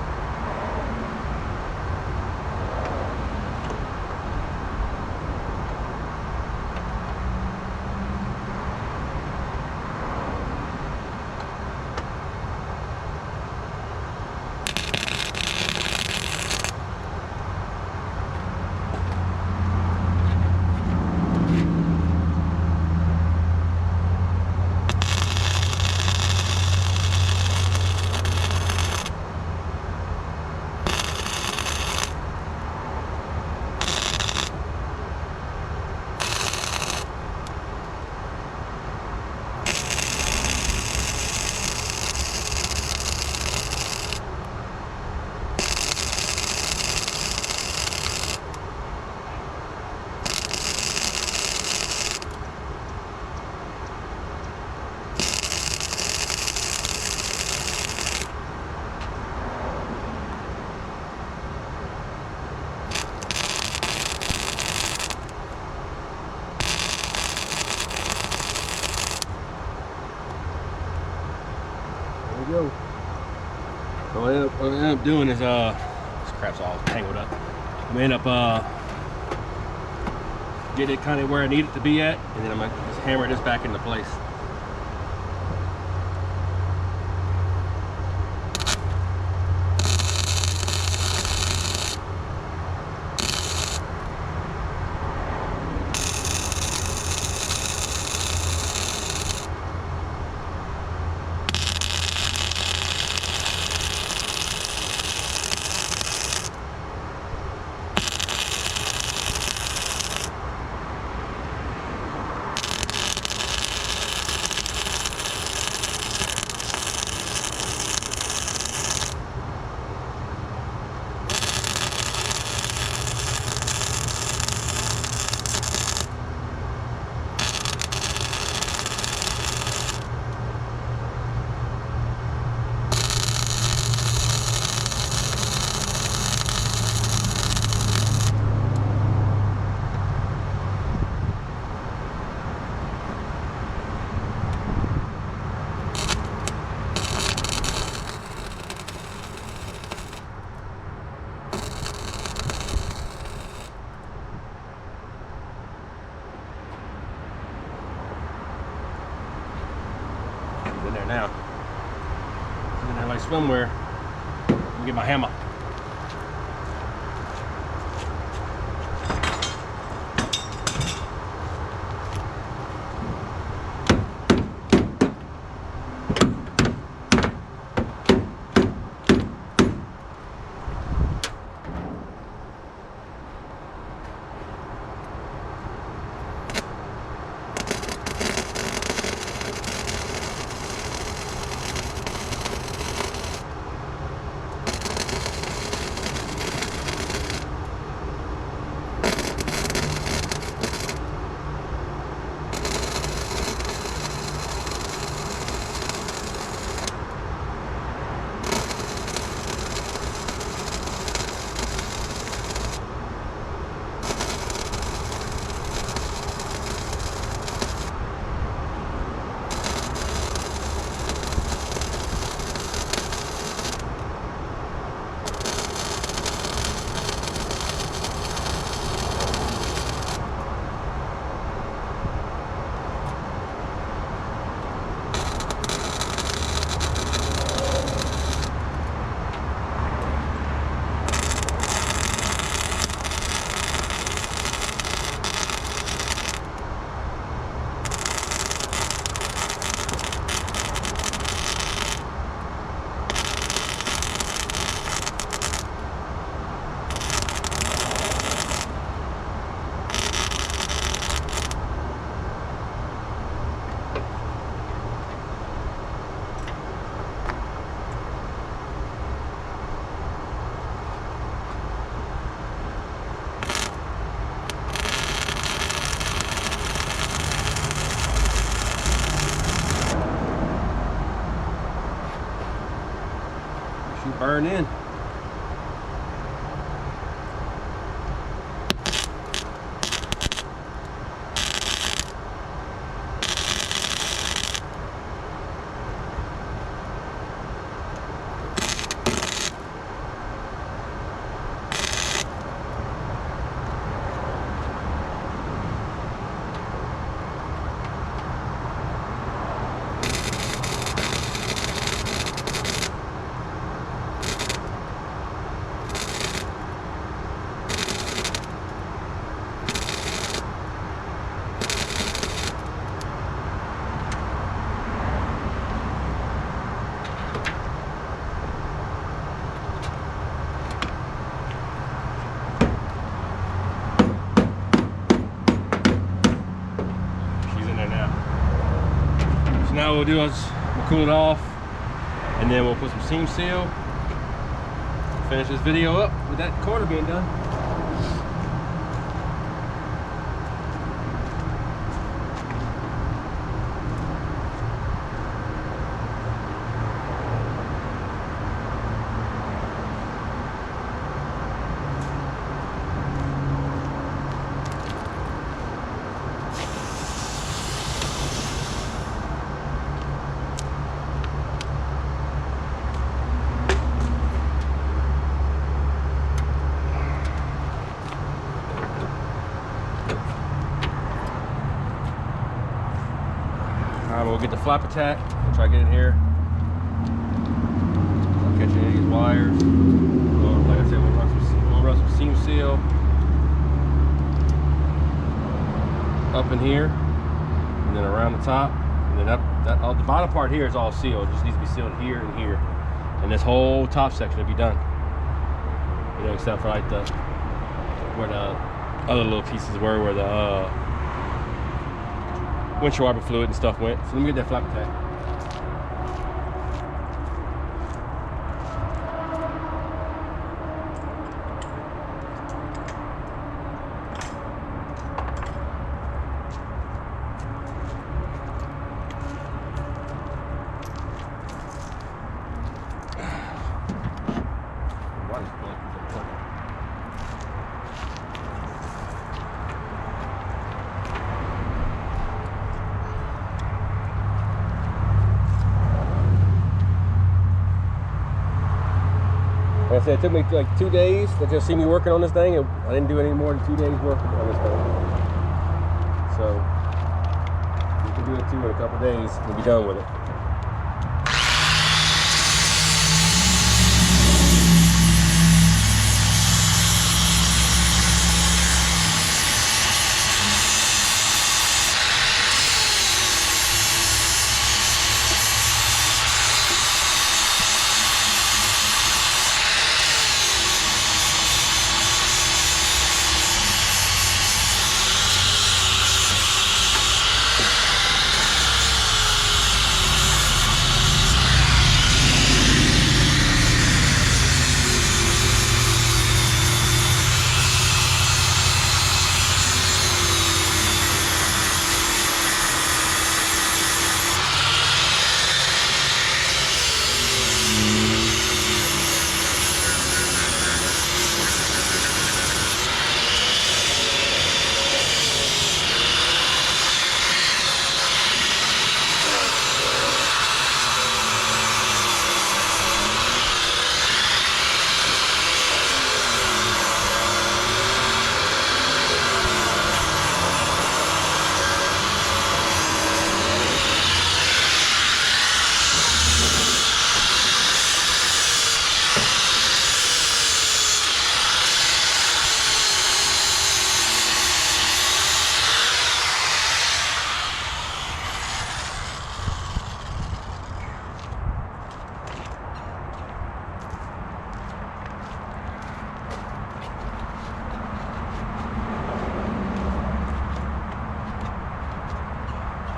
[SPEAKER 2] Go. So what I end up doing is this crap's all tangled up. I'm gonna end up get it kind of where I need it to be at, and then I'm gonna just hammer this back into place. In there now. It's in there like swimwear. Let me get my hammer. burn in. Now what we'll do is we'll cool it off, and then we'll put some seam seal, finish this video up with that corner being done. We'll get the flap attack. We'll try to get in here. I'll catch any of these wires. Like I said, we'll run some seam seal up in here, and then around the top, and then the bottom part here is all sealed. It just needs to be sealed here and here, and this whole top section will be done. You know, except for like where the other little pieces were, where the windshield wiper fluid and stuff went. So let me get that flap attack. Like I said, it took me like 2 days to just see me working on this thing, and I didn't do any more than 2 days working on this thing. So you can do it too in a couple days and be done with it.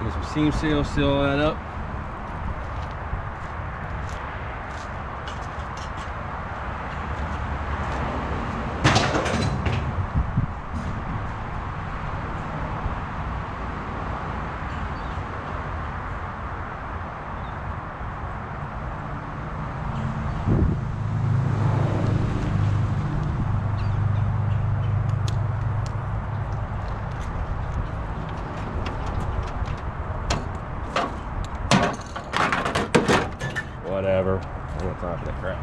[SPEAKER 2] Get some seam seal, seal that up. whatever. I don't have time for that crap.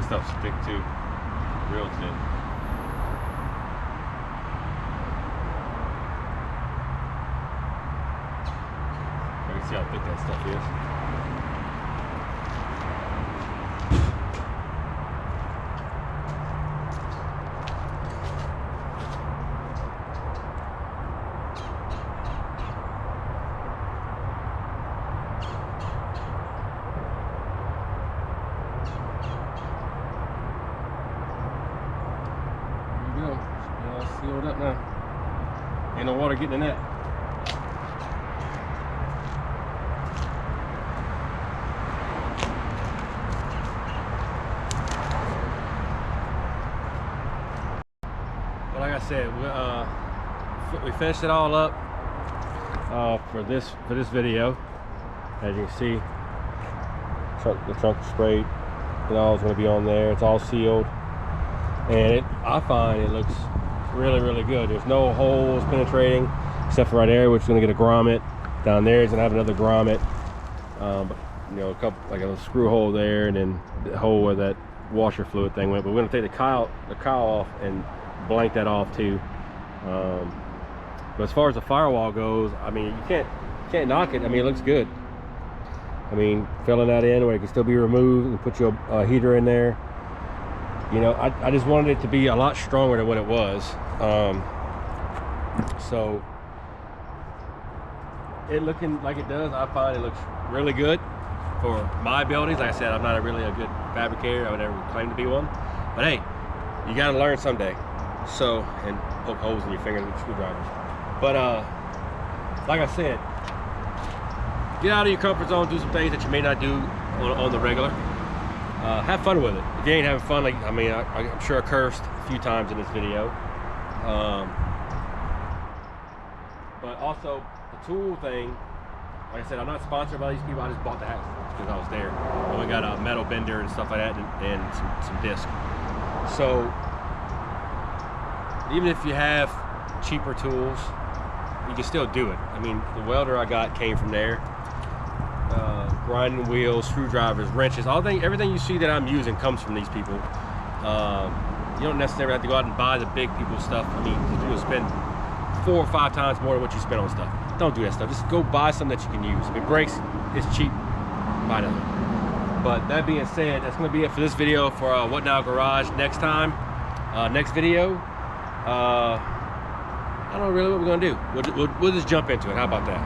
[SPEAKER 2] Stuff stick too, real thin. You can see how thick that stuff is. Sealed up now. Ain't no water getting in that. But like I said, we finished it all up for this video. As you can see, the trunk sprayed. It all is going to be on there. It's all sealed, and I find it looks really good. There's no holes penetrating except for right there, which is going to get a grommet. Down there is going to have another grommet, but you know, a couple, like a screw hole there, and then the hole where that washer fluid thing went. But we're going to take the cowl off and blank that off too. But as far as the firewall goes, I mean, you can't knock it. I mean, it looks good. I mean, filling that in where it can still be removed and put your heater in there. You know, I just wanted it to be a lot stronger than what it was. So it looking like it does, I find it looks really good for my abilities. Like I said, I'm not really a good fabricator. I would never claim to be one. But hey, you got to learn someday. So, and poke holes in your fingers with screwdrivers. But like I said, get out of your comfort zone, do some things that you may not do on the regular. Have fun with it. If you ain't having fun, like, I mean, I'm sure I cursed a few times in this video. But also, the tool thing, like I said, I'm not sponsored by these people. I just bought the hat because I was there. And we got a metal bender and stuff like that, and some disc. So, even if you have cheaper tools, you can still do it. I mean, the welder I got came from there. Grinding wheels, screwdrivers, wrenches, everything you see that I'm using comes from these people. You don't necessarily have to go out and buy the big people stuff. I mean, people spend 4 or 5 times more than what you spend on stuff. Don't do that stuff. Just go buy something that you can use. If it breaks, it's cheap. Buy another. But that being said, that's going to be it for this video for What Now Garage. Next time, next video, I don't know really what we're going to do. We'll just jump into it. How about that?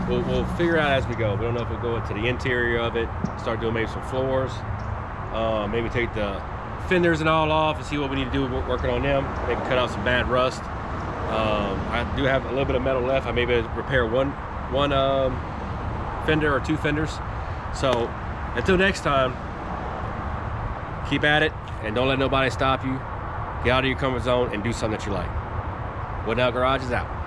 [SPEAKER 2] We'll figure out as we go. We don't know if we'll go into the interior of it, start doing maybe some floors, maybe take the fenders and all off and see what we need to do working on them. Maybe cut out some bad rust. I do have a little bit of metal left. I may be able to repair one fender or 2 fenders. So until next time, keep at it and don't let nobody stop you. Get out of your comfort zone and do something that you like. What Now Garage is out.